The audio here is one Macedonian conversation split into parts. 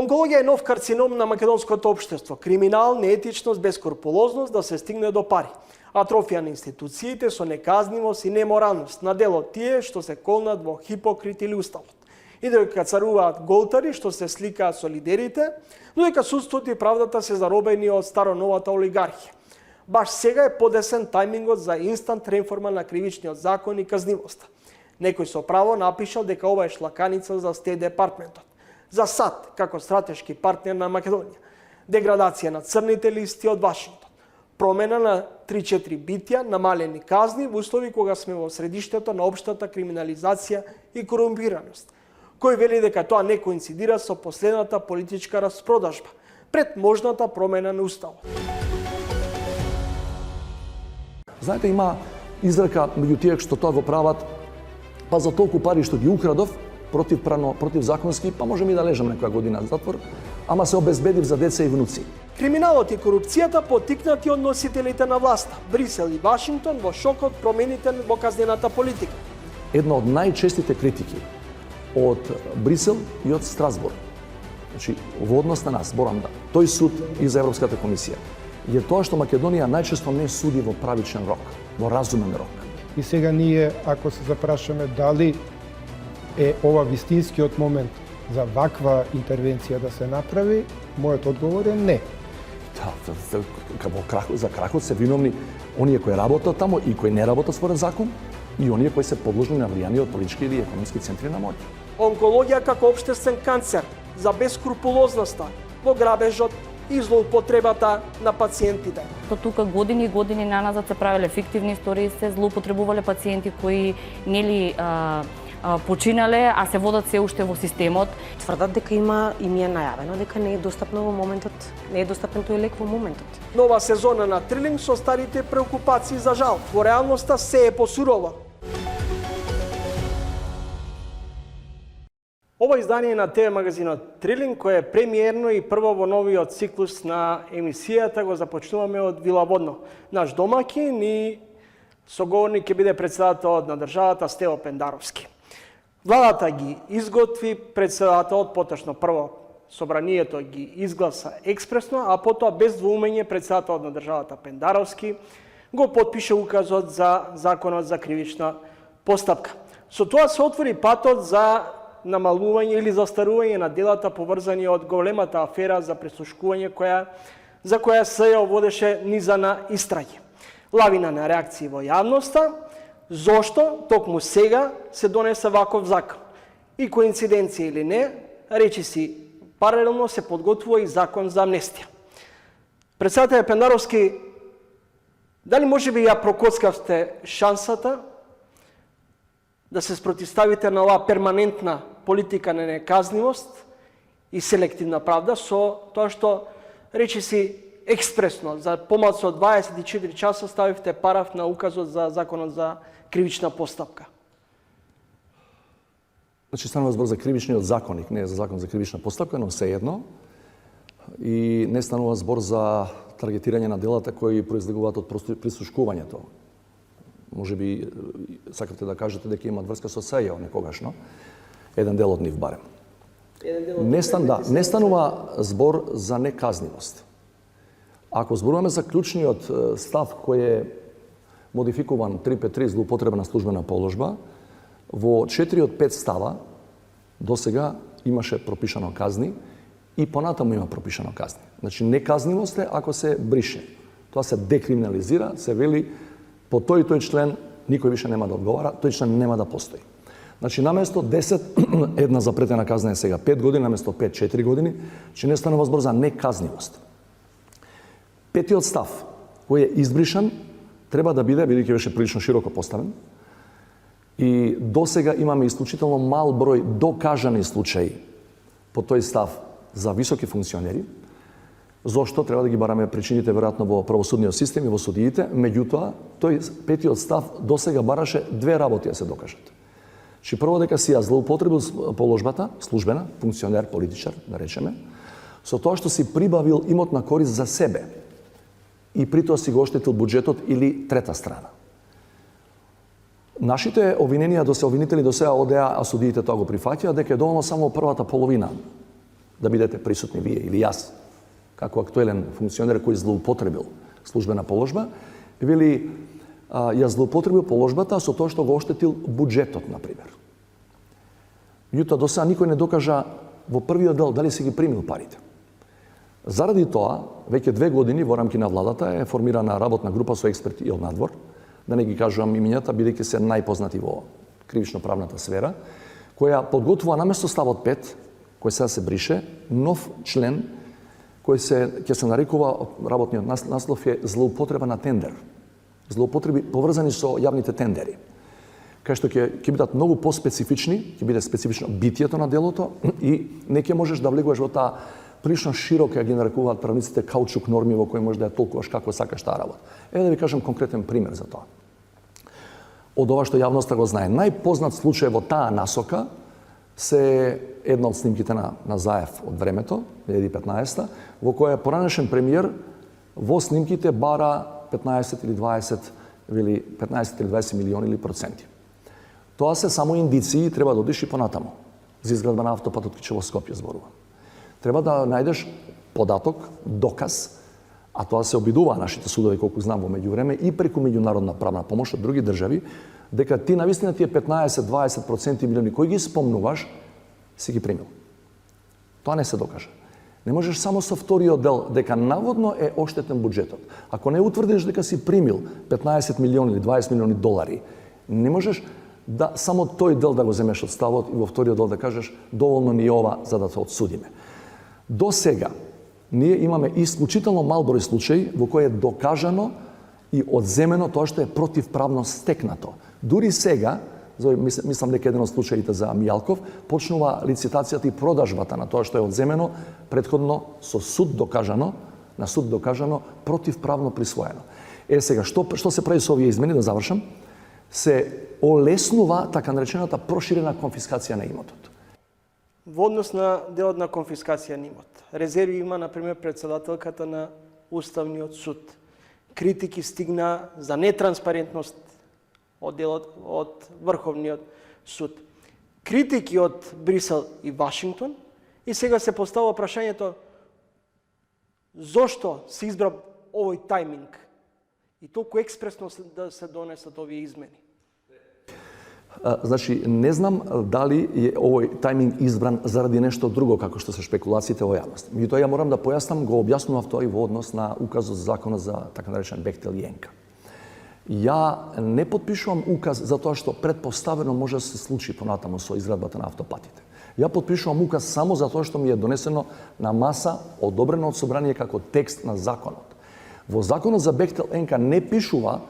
Онкологија е нов карцином на македонското општество. Криминал, неетичност, бескрупулозност да се стигне до пари. Атрофија на институциите со неказнивост и неморалност на дел од тие што се колнат во хипокрит или уставот. И дека царуваат голтари што се сликаат со лидерите, но дека судството и правдата се заробени од староновата олигархија. Баш сега е подесен тајмингот за инстант реформа на кривичниот закон и казнивоста. Некој со право напишал дека ова е шлаканица за Стејт департментот, за САД како стратешки партнер на Македонија, деградација на црните листи од Вашингтон, промена на 3-4 битја, намалени казни во услови кога сме во средиштето на општата криминализација и корумпираност, кој вели дека тоа не коинцидира со последната политичка распродажба пред можната промена на уставот. Знаете, има изрека меѓу тие што тоа го прават, па за толку пари што ги украдов, противзаконски, па можем и да лежам некоја година затвор, ама се обезбедив за деца и внуци. Криминалот и корупцијата поттикнати од носителите на власта, Брисел и Вашингтон во шок од промените во казнената политика. Една од најчестите критики од Брисел и од Страсбург, значи во однос на нас, борам да, тој суд и за Европската комисија, е тоа што Македонија најчесто не суди во правичен рок, во разумен рок. И сега ние, ако се запрашаме дали е ова вистинскиот момент за ваква интервенција да се направи, мојот одговор е не. За крахот се виновни оние кои работат тамо и кои не работат според закон и оние кои се подложни на влијание од политички или економски центри на моќ. Онкологија како општествен канцер, за бескрупулозноста во грабежот и злоупотребата на пациентите. Тука години и години наназад се правеле фиктивни истории, се злоупотребувале пациенти кои нели починале, а се водат се уште во системот. Тврдат дека им е најавено дека не е достапно во моментот, не е достапен тој лек во моментот. Нова сезона на Трилинг со старите преокупации за жал. Во реалноста се е посурово. Ова издание на ТВ магазинот Трилинг, кој е премиерно и прво во новиот циклус на емисијата, го започнуваме од Вила Водно. Наш домаќин и соговорник ќе биде председателот на државата Стево Пендаровски. Владата ги изготви, председателот поточно прво собранието ги изгласа експресно, а потоа без двоумење председателот на државата Пендаровски го потпише указот за законот за кривична постапка. Со тоа се отвори патот за намалување или застарување на делата поврзани од големата афера за прислушкување за која СЈО водеше низа на истраги. Лавина на реакции во јавноста, зошто токму сега се донесе ваков закон. И коинциденција или не, речиси паралелно се подготвува и закон за амнестија. Председател Пендаровски, дали можеби ја прокоцкавте шансата да се спротивставите на оваа перманентна политика на неказнивост и селективна правда со тоа што речиси експресно за помалку од 24 часа ставивте параф на указот за законот за кривична постапка? Значи станува збор за кривичниот законник, не за закон за кривична постапка, но се едно. И не станува збор за таргетирање на делата кои произлегуваат од прислушкувањето. Може би сакате да кажете дека имаат врска со СЈО некогашно, еден дел од нив барем. Не станува збор за неказнивост. Ако зборуваме за клучниот став кој е модификуван 353 злоупотреба на службена положба, во 4 од 5 става до сега имаше пропишано казни и понатаму има пропишано казни. Значи неказнивост е ако се брише. Тоа се декриминализира, се вели по тој и тој член никој више нема да одговара, тој член нема да постои. Значи наместо 10 една запретена казна е сега 5 години, наместо 5 4 години, че не станува збор за неказнивост. Петиот став кој е избришан треба да биде, бидејќи беше прилично широко поставен, и до сега имаме исклучително мал број докажани случаи по тој став за високи функционери. Зошто треба да ги бараме причините веројатно во правосудниот систем и во судиите, меѓутоа тој петиот став до сега бараше две работи да се докажат. Че прво дека си ја злоупотребил положбата, службена, функционер, политичар, да речеме, со тоа што си прибавил имот на корист за себе и при тоа си го оштетил буџетот или трета страна. Нашите обвиненија обвинители до сега одеа, а судиите тоа го прифаќаат, дека е доволно само првата половина да бидете присутни вие или јас, како актуелен функционер кој злоупотребил службена положба, вели ја злоупотребил положбата со тоа што го оштетил буџетот, например. Меѓутоа, до сега никој не докажа во првиот дел дали си ги примил парите. Заради тоа, веќе 2 години во рамки на владата е формирана работна група со експерти и од надвор, да не ги кажувам имињата, бидејќи се најпознати во кривично-правната сфера, која подготвува наместо ставот 5, кој сега се брише, нов член кој ќе се нарекува, работниот наслов е злоупотреба на тендер. Злоупотреби поврзани со јавните тендери. Кај што ќе бидат многу поспецифични, ќе биде специфично битието на делото и не ќе можеш да влегуваш во таа прилично широко, ја ги нарекуваат правниците, каучук норми во кои можеш да ја толкуваш како сакаш таа работа. Еве да ви кажам конкретен пример за тоа. Од ова што јавноста го знае, најпознат случај во таа насока се една од снимките на Заев од времето, 2015, во која поранешен премиер во снимките бара 15 или 20 милиони или проценти. Тоа се само индиции, треба да одиш и понатамо. За изградба на автопатот Кичево-Скопје зборувам. Треба да најдеш податок, доказ, а тоа се обидуваа нашите судови, колку знам во меѓувреме, и преку меѓународна правна помош од други држави, дека ти навистина тие 15-20% милиони кои ги спомнуваш, си ги примил. Тоа не се докажа. Не можеш само со вториот дел дека наводно е оштетен буџетот. Ако не утврдиш дека си примил 15 милиони или 20 милиони долари, не можеш да само тој дел да го земеш од ставот и во вториот дел да кажеш доволно ни ова за да те одсудиме. До сега ние имаме исклучително мал број случаи во кој е докажано и одземено тоа што е противправно стекнато. Дури сега, мислам дека еден од случаите за Мијалков, почнува лицитацијата и продажбата на тоа што е одземено претходно со суд докажано, на суд докажано противправно присвоено. Сега, што се прави со овие измени, да завршам, се олеснува така наречената проширена конфискација на имотот. Во однос на делот на конфискација на имот, резерви има, например, председателката на Уставниот суд. Критики стигна за нетранспарентност од делот од Врховниот суд. Критики од Брисел и Вашингтон, и сега се поставува прашањето зошто се избра овој тајминг и толку експресно да се донесат овие измени. Значи, не знам дали е овој тајминг избран заради нешто друго, како што се шпекулациите во јавност. Меѓутоа, ја морам да појаснам, го објаснував тоа и во однос на указот за законот за така наречен Бехтел Јенка. Ја не подпишувам указ за тоа што предпоставено може да се случи понатаму со изградбата на автопатите. Ја подпишувам указ само за тоа што ми е донесено на маса, одобрено од собрание како текст на законот. Во законот за Бехтел Јенка не пишува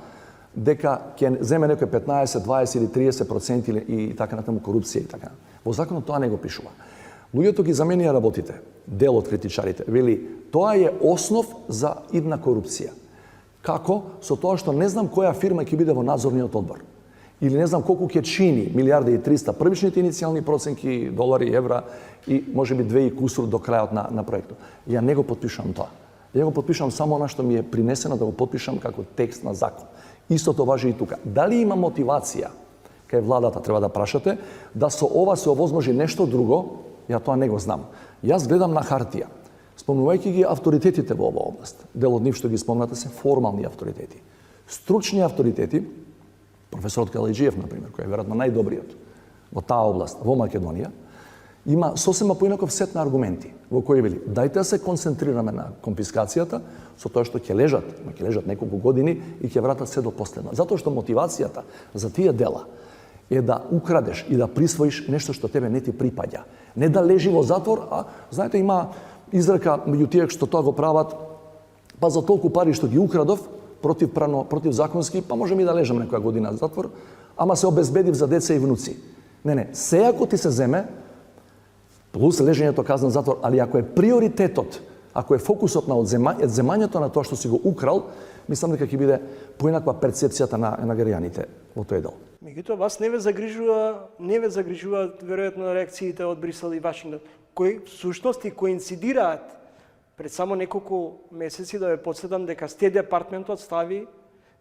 дека ќе земе некој 15, 20 или 30% и така натаму корупција и така. Во законот тоа не го пишува. Луѓето ги заменија работите, дел од критичарите, вели тоа е основ за идна корупција. Како? Со тоа што не знам која фирма ќе биде во надзорниот одбор. Или не знам колку ќе чини, 1.300.000 првичните иницијални проценки, долари, евра и можеби 2 и кусур до крајот на проектот. Ја не го подпишувам тоа. Ја го подпишувам само она што ми е принесено да го подпишам како текст на закон. Истото важи и тука. Дали има мотивација кај владата, треба да прашате, да со ова се овозможи нешто друго, ја тоа не го знам. Јас гледам на хартија, спомнувајќи ги авторитетите во оваа област. Дел од нив што ги спомнате се формални авторитети. Стручни авторитети, професорот Калајџиев, например, кој е веројатно најдобриот во таа област во Македонија, има сосема поинаков сет на аргументи во кои вели дајте да се концентрираме на конфискацијата со тоа што ќе лежат неколку години и ќе вратат се до последно. Затоа што мотивацијата за тие дела е да украдеш и да присвоиш нешто што тебе не ти припаѓа. Не да лежи во затвор, а знаете има изрека меѓу тие што тоа го прават, па за толку пари што ги украдов противзаконски, па можем и да лежам некоја година за затвор, ама се обезбедив за деца и внуци. Не, се ако ти се земе плюс лежењето казна затвор, али ако е приоритетот, ако е фокусот на одземањето на тоа што си го украл, мислам дека ќе биде поинаква перцепцијата на граѓаните во тој дел. Меѓутоа, вас не ве загрижуваат веројатно реакциите од Брисел и Вашингтон, кои всушност и коинцидираат пред само неколку месеци, да ве подсетам дека Стејт департментот стави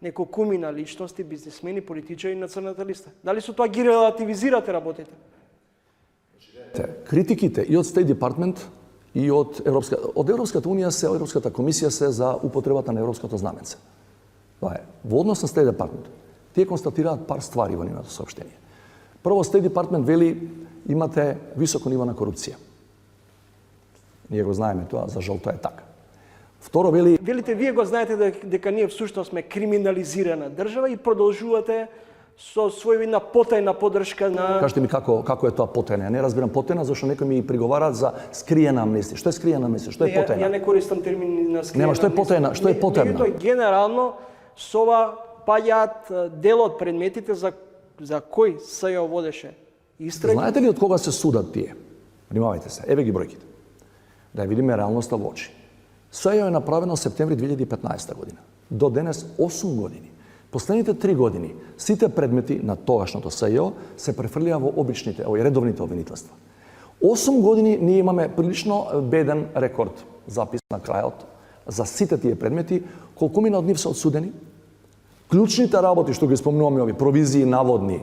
неколкуми на личности, бизнисмени, политичари на црната листа. Дали со тоа ги релативизирате работите? Критиките и од Стејт департмент и од Европската унија се, Европската комисија се за употребата на европското знаменце. Тоа е. Во однос на Стейт департмент, тие констатираат пар ствари во нивното соопштение. Прво, Стейт департмент вели имате високо ниво на корупција. Ние го знаеме тоа, за жал тоа е така. Второ, вели... Велите, вие го знаете дека ние всушност сме криминализирана држава и продолжувате со своевидна потајна поддршка на... Кажете ми како е тоа потајна? Не разбирам потајна, зашто некои ми приговараат за скриена амнестија. Што е скриена амнестија? Што е потајна? Ја не користам термин на скриена. Нема, што е потајна? Што е потајна? Меѓутоа, генерално со ова паѓаат дел од предметите за кој СЈО водеше истраги. Знаете ли од кога се судат тие? Внимавајте се, еве ги бројките. Да ја видиме реалноста во очи. СЈО е направено септември 2015 година. До денес 8 години. Последните 3 години сите предмети на тогашното СЈО се префрлија во обичните, редовните обвинителства. 8 години ние имаме прилично беден рекорд запис на крајот за сите тие предмети, колку мина од нив се одсудени. Клучните работи што ги спомнуваме ови провизии наводни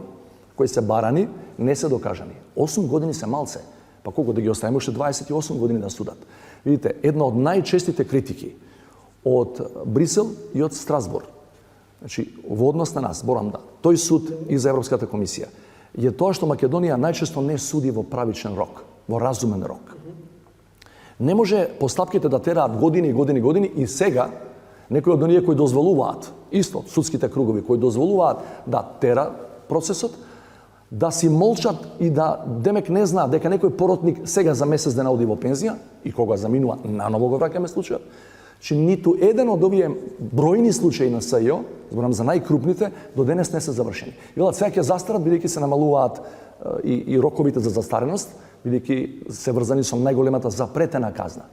кои се барани не се докажани. 8 години се малце. Па колку да ги оставиме уште 28 години да судат. Видите, една од најчестите критики од Брисел и од Страсбург, значи во однос на нас, борам да, тој суд и за Европската комисија, е тоа што Македонија најчесто не суди во правичен рок, во разумен рок. Не може постапките да тераат години и години и години и сега некои од оние кои дозволуваат, исто судските кругови кои дозволуваат да тера процесот, да си молчат и да демек не знаат дека некој поротник сега за месец дена оди во пензија и кога заминува наново го враќаме случајот, че ниту еден од овие бројни случаи на СЈО, зборам за најкрупните, до денес не се завршени. Велат сега ќе застарат бидејќи се намалуваат и роковите за застареност, бидејќи се врзани со најголемата запретена казна.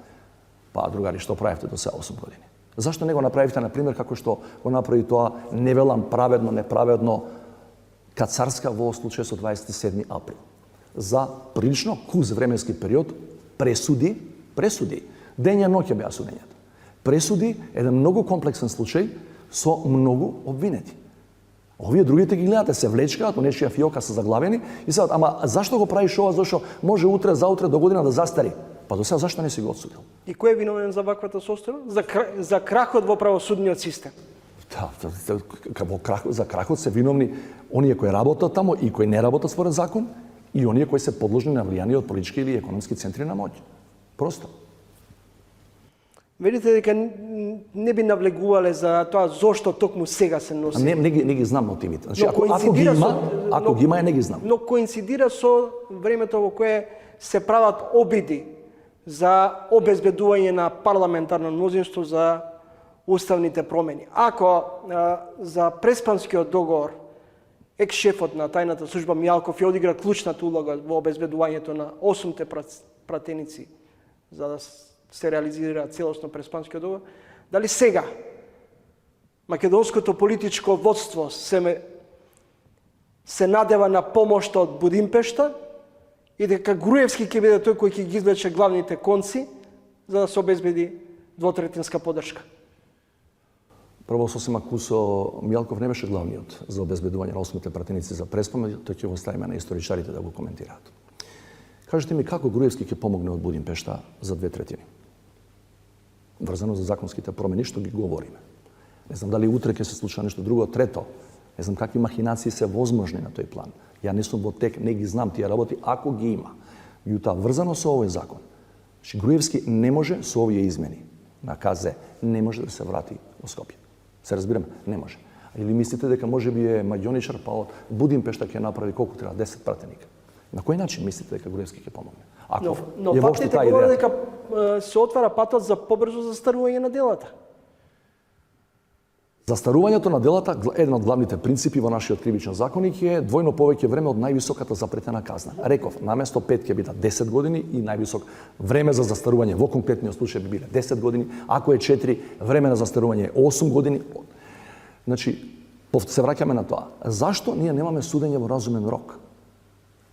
Па другари, што правевте до сега 8 години? Зашто не го направивте на пример како што го направи тоа, не велам праведно, неправедно, Кацарска во случај со 27 април. За прилично куз временски период пресуди, дења ноќе беа судењата. Пресуди еден многу комплексен случај со многу обвинети. Овие другите ги гледате, се влечкаат, у нечија фиока се заглавени и сега, ама зашто го правиш ова, зашто може утре, заутре, до година да застари? Па до сега зашто не си го отсудил? И кој е виновен за ваквата состојба? За крахот во правосудниот систем. Да, за крахот се виновни оние кои работат тамо и кои не работат според закон и оние кои се подложни на влијание од политички или економски центри на моќ. Просто. Велите дека не би навлегувале за тоа зошто токму сега се носи. Не ги знам мотивите. Значи, ако ги има, не ги знам. Но коинцидира со времето во кое се прават обиди за обезбедување на парламентарно мнозинство за уставните промени. Ако за Преспанскиот договор екс-шефот на тајната служба Мијалков ја одигра клучната улога во обезбедувањето на 8 пратеници за да се реализира целосно Преспанскиот договор, дали сега македонското политичко водство се надева на помошта од Будимпешта и дека Груевски ќе биде тој кој ќе ги извлече главните конци за да се обезбеди двотретинска поддршка? Прво, сосема Кусо Мијалков не беше главниот за обезбедување на 8 пратеници за Преспа, тој ќе го оставиме на историчарите да го коментираат. Кажете ми како Груевски ќе помогне од Будимпешта за 2/3? Врзано за законските промени, што ги говориме. Не знам дали утре ќе се случи нешто друго. Трето, не знам какви махинации се возможни на тој план. Ја не сум во тек, не ги знам тие работи, ако ги има. Јута, врзано со овој закон, Груевски не може со овие измени на КЗ, не може да се врати во Скопје. Се разбираме? Не може. Или мислите дека може би е маѓоничар, па од Будимпешта ќе направи колку треба 10 пратеника? На кој начин мислите дека Груевски ќе помогне? Но фактите говорат дека се отвара патот за побрзо застарување на делата. Застарувањето на делата, еден од главните принципи во нашиот кривичен законник е двојно повеќе време од највисоката запретена казна. Реков, наместо 5 ќе бидат 10 години и највисок време за застарување во конкретниот случај би биле 10 години, ако е 4, време на застарување е 8 години. Значи, се враќаме на тоа. Зашто ние немаме судење во разумен рок?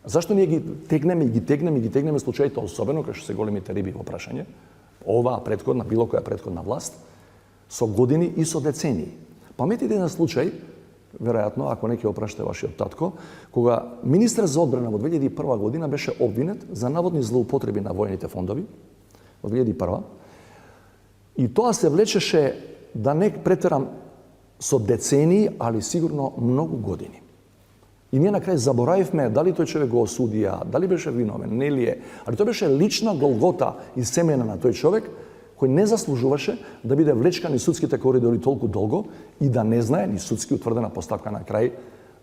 Зашто ние ги тегнеме случаите, особено кај што се големите риби во прашање, оваа претходна, било која претходна власт, со години и со децении. Паметите еден случај, веројатно, ако не ќе опраште вашиот татко, кога министер за одбрана во 2001 година беше обвинет за наводни злоупотреби на војните фондови, од 2001. И тоа се влечеше, да не претерам, со децении, али сигурно многу години. И ние на крај заборавивме дали тој човек го осудија, дали беше виновен, не ли е. Али тоа беше лична голгота и семена на тој човек, кој не заслужуваше да биде влечкан и судските коридори толку долго и да не знае ни судски утврдена поставка на крај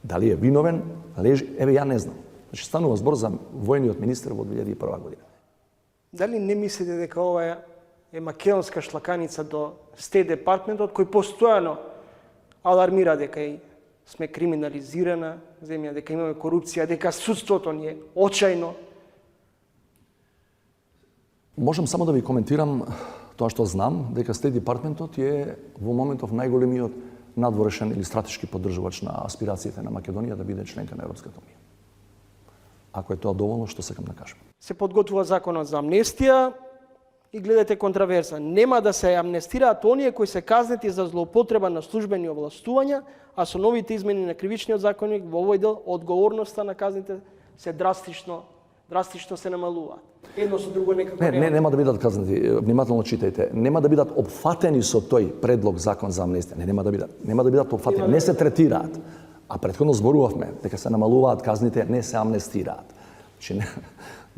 дали е виновен, лежи, еве ја не знам. Значи станува збор за војниот министер во 2001 година. Дали не мислите дека ова е македонска шлаканица до Стейт Департментот, кој постојано алармира дека и сме криминализирана земја, дека имаме корупција, дека судството ни е очајно? Можам само да ви коментирам тоа што знам, дека Стейт Департментот е во моментов најголемиот надворешен или стратешки поддржувач на аспирациите на Македонија да биде членка на Европската унија. Ако е тоа доволно, што сакам да кажам. Се подготвува законот за амнестија и гледате контраверза. Нема да се амнестираат оние кои се казнети за злоупотреба на службени овластувања, а со новите измени на кривичниот законник во овој дел одговорноста на казните се драстично се намалуваат. Едно со друго некако Нема да бидат казнати, внимателно читајте. Нема да бидат опфатени со тој предлог закон за амнестија. Нема да бидат опфатени, не се третираат. А претходно зборувавме дека се намалуваат казните, не се амнестираат. Значи,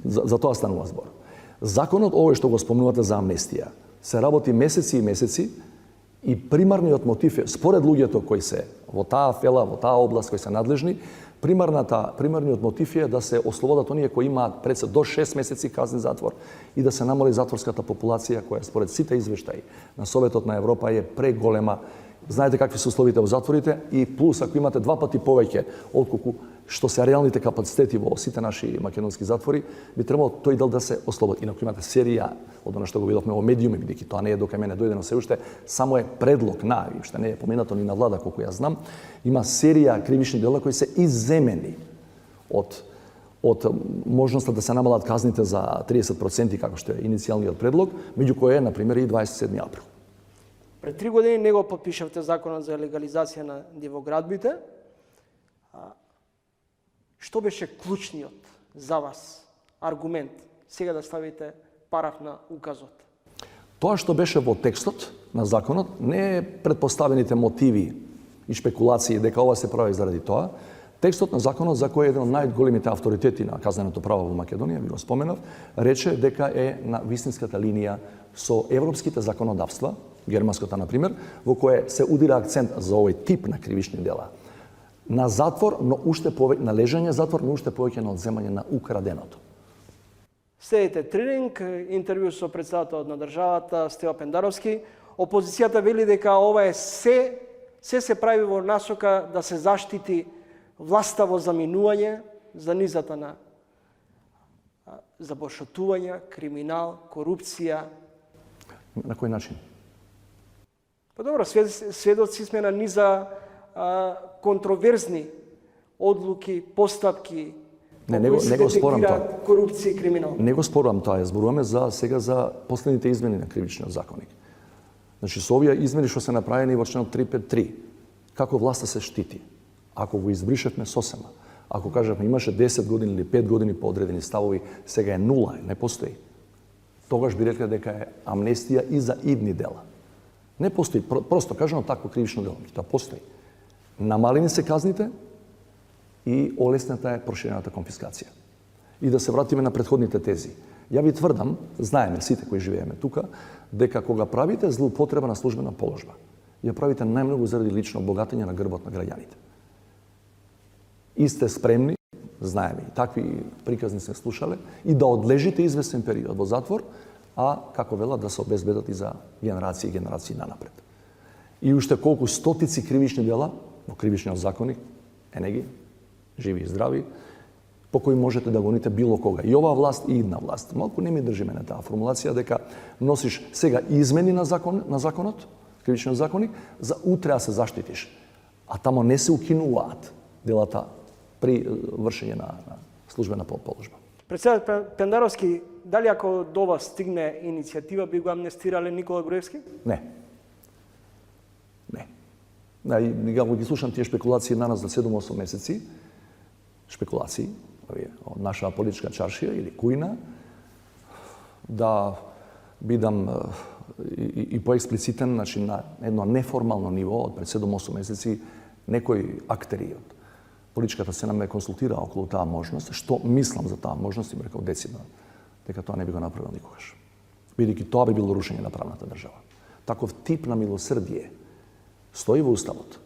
за тоа станува збор. Законот овој што го спомнувате за амнестија се работи месеци и месеци и примарниот мотив е, според луѓето кои се во таа фела, во таа област кои се надлежни, примарниот мотив е да се ослободат оние кои имаат пред се до 6 месеци казни затвор и да се намали затворската популација која според сите извештаи на Советот на Европа е преголема. Знаете какви се условите во затворите и плюс ако имате 2 пати повеќе отколку што се реалните капацитети во сите наши македонски затвори, би требало тој дел да се ослободи. Инаку имате серија од она што го видовме во медиуми, бидејќи тоа не е до кај мене дојдено се уште, само е предлог на, и уште не е поминато ни на влада колку ја знам, има серија кривични дела кои се изземени од можноста да се намалат казните за 30% како што е иницијалниот предлог, меѓу кои е на пример и 27 април. Пред 3 години не го подпишавте законот за легализација на дивоградбите. Што беше клучниот за вас аргумент сега да ставите параф на указот? Тоа што беше во текстот на законот не е предпоставените мотиви и шпекулации дека ова се прави заради тоа. Текстот на законот, за кој е еден од најголемите авторитети на казненото право во Македонија, ви го споменав, рече дека е на вистинската линија со европските законодавства, германската на пример, во кое се удира акцент за овој тип на кривични дела. На затвор, но уште повеќе на лежање затвор, но уште повеќе на одземање на украденото. Следите тренинг, интервју со претседателот на државата Стево Пендаровски. Опозицијата вели дека ова е се прави во насока да се заштити власта во заминување за низата на забошотувања, криминал, корупција. На кој начин? Па добро, сведоци сме на низа контроверзни одлуки, постапки, Не го спорам тоа. Корупција и криминал. Не го спорам тоа, зборуваме сега за последните измени на кривичниот законник. Значи со овие измени што се направени во членот 353, како власта се штити? Ако го избришевме сосема, ако кажавме имаше 10 години или 5 години по одредени ставови, сега е 0, не постои. Тогаш би рекле дека е амнестија и за идни дела. Не постои, просто кажано такво кривично дело, тоа постои. Намалени се казните и олесната е проширената конфискација. И да се вратиме на претходните тези. Ја ви тврдам, знаеме сите кои живееме тука, дека кога правите злоупотреба на службена положба, ја правите најмногу заради лично богатење на грбот на граѓаните. И сте спремни, знаеме, и такви приказни се слушале, и да одлежите известен период во затвор, а како велат да се обезбедат и за генерации и генерации нанапред. И уште колку стотици кривични дела во кривичниот законник, енеги, живи и здрави, по кои можете да гоните било кога. И оваа власт и идна власт. Малку не ми држиме на таа формулација дека носиш сега измени на законот, кривичниот законник, за утре да се заштитиш. А тамо не се укинуваат делата при вршење на службена положба. Председател Пендаровски, дали ако до вас стигне иницијатива, би го амнестирале Никола Груевски? Не. Го ги слушам тие шпекулации на нас за 7-8 месеци, шпекулации од наша политичка чаршија или кујна, да бидам и поексплицитен, значи на едно неформално ниво, од пред 7-8 месеци, некои актери од политичката сцена ме консултираа околу таа можност, што мислам за таа можност и ме рекол децидно дека тоа не би го направил никогаш. Бидејќи тоа би било рушење на правната држава. Таков тип на милосрдие стои во Уставот.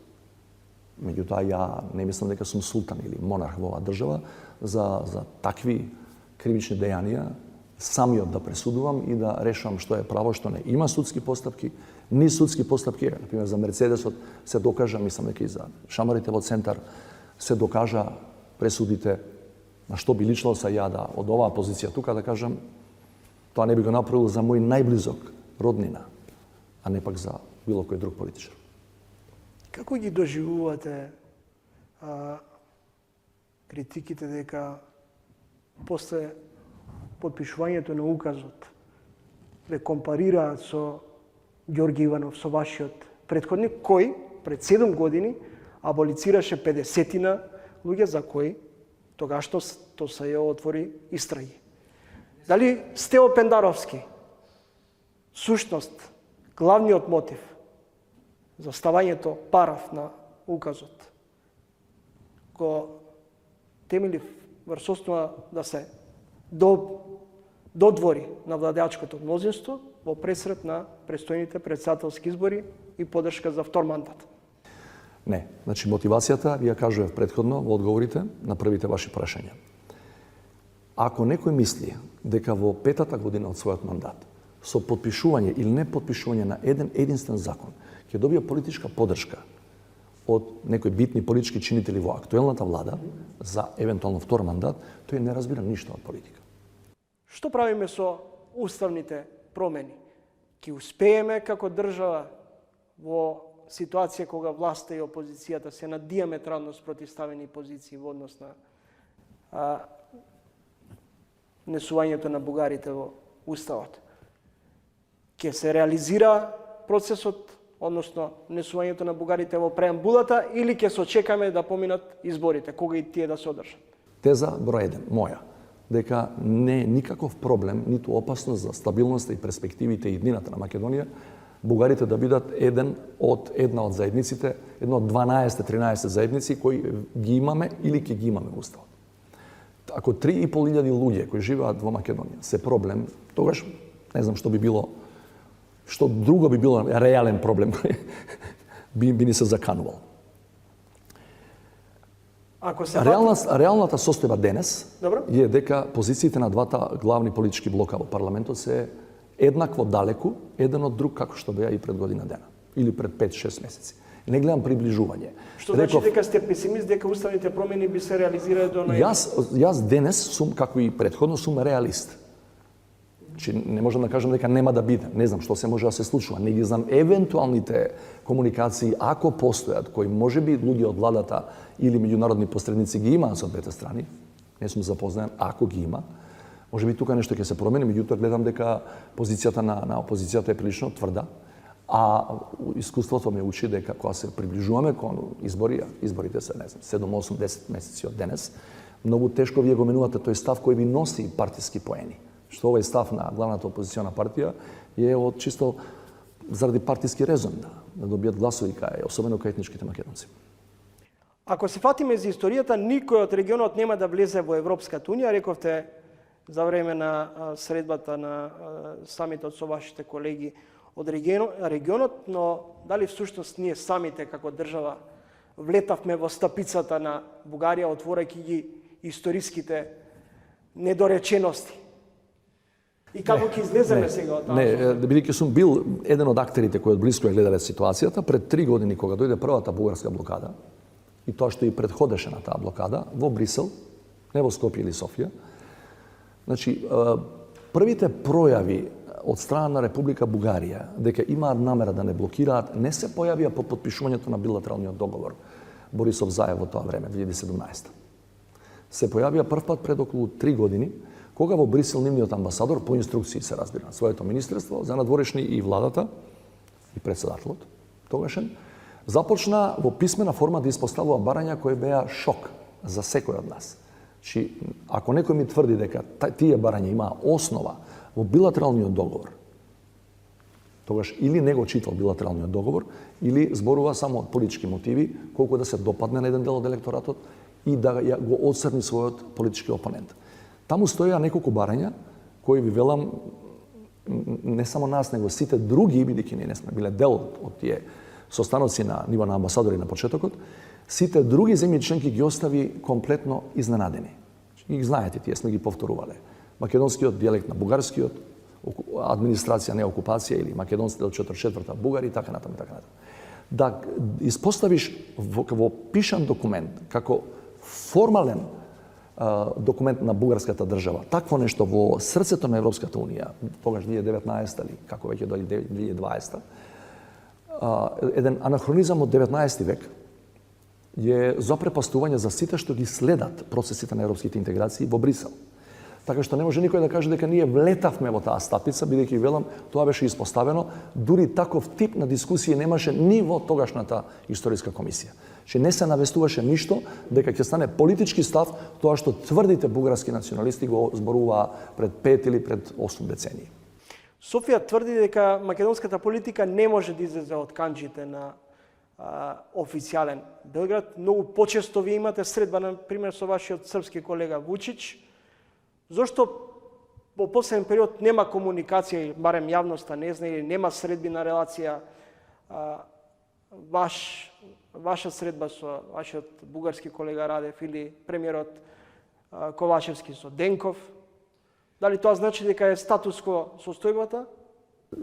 Меѓутоа, ја не мислам дека сум султан или монарх во оваа држава за такви кривични дејанија самиот да пресудувам и да решавам што е право, што не. Има судски постапки, ни судски постапки, например за Мерцедесот се докажа, мислам дека и за шамарите во Центар се докажа пресудите, на што би личило са ја да од оваа позиција тука да кажам, тоа не би го направил за мој најблизок роднина, а не пак за било кој друг политичар. Како ги доживувате критиките дека после подпишувањето на указот ве компарираат со Ѓорги Иванов, со вашиот претходник, кој пред 7 години аболицираше 50-тина луѓе за кои тогаш то се ја отвори истраги. Дали Стево Пендаровски, сушност, главниот мотив за ставањето параф на указот, го темели врз основа да се додвори на владеачкото мнозинство во пресрет на престојните претседателски избори и поддршка за втор мандат? Не. Значи, мотивацијата ви ја кажував претходно во одговорите на првите ваши прашања. Ако некој мисли дека во 5-та година од својот мандат со подпишување или не подпишување на единствен закон ќе добија политичка поддршка од некои битни политички чинители во актуелната влада за евентуално втор мандат, тој не разбира ништо од политика. Што правиме со уставните промени? Ќе успееме како држава во ситуација кога власта и опозицијата се на диаметрално спротивставени позиции во однос на внесувањето на бугарите во Уставот? Ќе се реализира процесот, односно внесувањето на бугарите во преамбулата, или ќе се очекаме да поминат изборите, кога и тие да се одржат? Теза број 1, моја, дека не е никаков проблем, ниту опасност за стабилноста и перспективите и иднината на Македонија, бугарите да бидат една од заедниците, една од 12-13 заедници кои ги имаме или ќе ги имаме во Уставот. Ако 3.500 луѓе кои живеат во Македонија се проблем, тогаш не знам што би било, што друго би било реален проблем би ни се заканувал. Реалната состојба денес е дека позициите на двата главни политички блока во парламентот се еднакво далеку еден од друг како што беа и пред година дена или пред 5-6 месеци. Не гледам приближување. Што значи дека сте песимист дека уставните промени би се реализирале до ноември? Јас денес сум, како и претходно, сум реалист. Че не можам да кажам дека нема да биде. Не знам што се може да се случува. Не ги знам евентуалните комуникации, ако постојат, кои можеби луѓе од владата или меѓународни посредници ги имаат со двете страни. Не сум запознаен, ако ги има. Можеби тука нешто ќе се промени, меѓутоа гледам дека позицијата на опозицијата е прилично тврда. А искуството ме учи дека кога се приближуваме кон изборите се, не знам, 7, 8, 10 месеци од денес, многу тешко вие го менувате тој став кој ви носи партиски поени. Што овој став на главната опозициона партија е од чисто заради партиски резон да добијат гласови кај, особено кај етничките македонци. Ако се фатиме за историјата, никој од регионот нема да влезе во Европската унија, рековте за време на средбата на самитот со вашите колеги од регионот, но дали всушност ние самите како држава влетавме во стапицата на Бугарија, отворајќи ги историските недоречености? И како ќе излеземе сега од таа? Не, бидејќи сум бил еден од актерите кои од близко ја гледале ситуацијата, пред 3 години кога дојде првата бугарска блокада, и тоа што и предходеше на таа блокада, во Брисел, не во Скопје или Софија, значи, првите пројави од страна на Република Бугарија дека имаат намера да не блокираат, не се појавија по подпишувањето на билатералниот договор Борисов-Заев во тоа време, 2017. Се појавија првпат пред околу 3 години, кога во Брисел нивниот амбасадор, по инструкции се разбира, на своето министерство за надворешни и владата, и председателот, тогашен, започна во писмена форма да испоставува барања кои беа шок за секој од нас. Ако некој ми тврди дека тие барања имаа основа во билатералниот договор Тогаш или не го читал билатералниот договор, или зборува само од политички мотиви, колку да се допадне на еден дел од електоратот и да го отцрни својот политички опонент. Таму стоја неколку барања кои ви велам не само нас, него сите други, бидејќи ние не сме биле дел од тие состаноци на ниво на амбасадори на почетокот, сите други земји членки ги остави комплетно изненадени. И ги знаете, тие сме ги повторувале. Македонскиот дијалект на бугарскиот, администрација, не окупација, или македонците од 44-та бугари, и така натаму, така натаму. Да испоставиш во пишан документ, како формален документ на бугарската држава, такво нешто во срцето на Европската Унија, тогаш 2019 или како веќе дојде 2020, еден анахронизам од 19 век, е запрепастување за сите што ги следат процесите на европските интеграции во Брисел. Така што не може никој да каже дека ние влетавме во таа стапица, бидејќи велам, тоа беше испоставено, дури таков тип на дискусија немаше ни во тогашната историска комисија. Че не се навестуваше ништо дека ќе стане политички став тоа што тврдите бугарски националисти го зборуваа пред 5 или пред 8 децении. Софија тврди дека македонската политика не може да излезе од канџите на официјален Белград. Многу почесто ви имате средба, на пример, со вашиот српски колега Вучич. Зошто во последен период нема комуникација, или барем јавноста не зна, или нема средбина релација, ваша средба со вашиот бугарски колега Радев или премиерот Ковачевски со Денков? Дали тоа значи дека е статус-ко состојбата?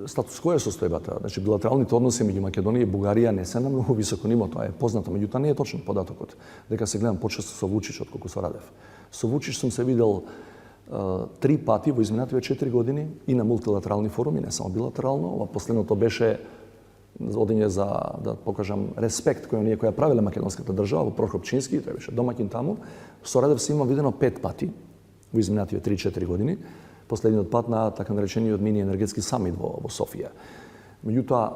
Статус-ко е состојбата. Значи, билатералните односи меѓу Македонија и Бугарија не се на многу високо ниво, тоа е познато. Меѓутоа не е точен податокот, дека се гледам почесто со Вучич отколку со Радев. Со Вучич сум се видел 3 пати во изминативе 4 години и на мултилатерални форуми, не само билатерално. Ова последното беше одење за да покажам респект кој која правеле македонската држава во Прохопчински, тој беше домаќин таму. Со Радев се имам видено 5 пати во изминативе 3-4 години. Последниот пат на така наречениот мини енергетски самит во Софија. Меѓутоа,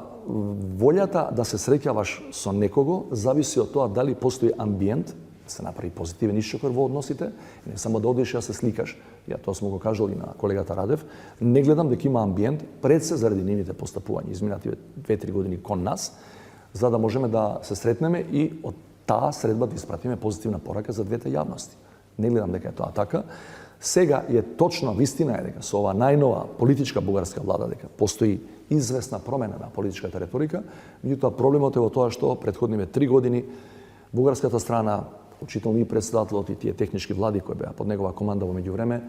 волјата да се среќаваш со некого зависи од тоа дали постои амбиент, се направи позитивен ишчекор во односите, не само да одиш и да се сликаш. Ја тоа смо го кажал и на колегата Радев. Не гледам дека има амбиент пред се заради нивните постапувања изминативе 2-3 години кон нас, за да можеме да се сретнеме и од таа средба да испратиме позитивна порака за двете јавности. Не гледам дека е тоа така. Сега е точно, вистина е дека со ова најнова политичка бугарска влада дека постои известна промена на политичката реторика, меѓутоа проблемот е во тоа што претходниве 3 години бугарската страна, учително и председателот и тие технички влади кои беа под негова команда во меѓувреме,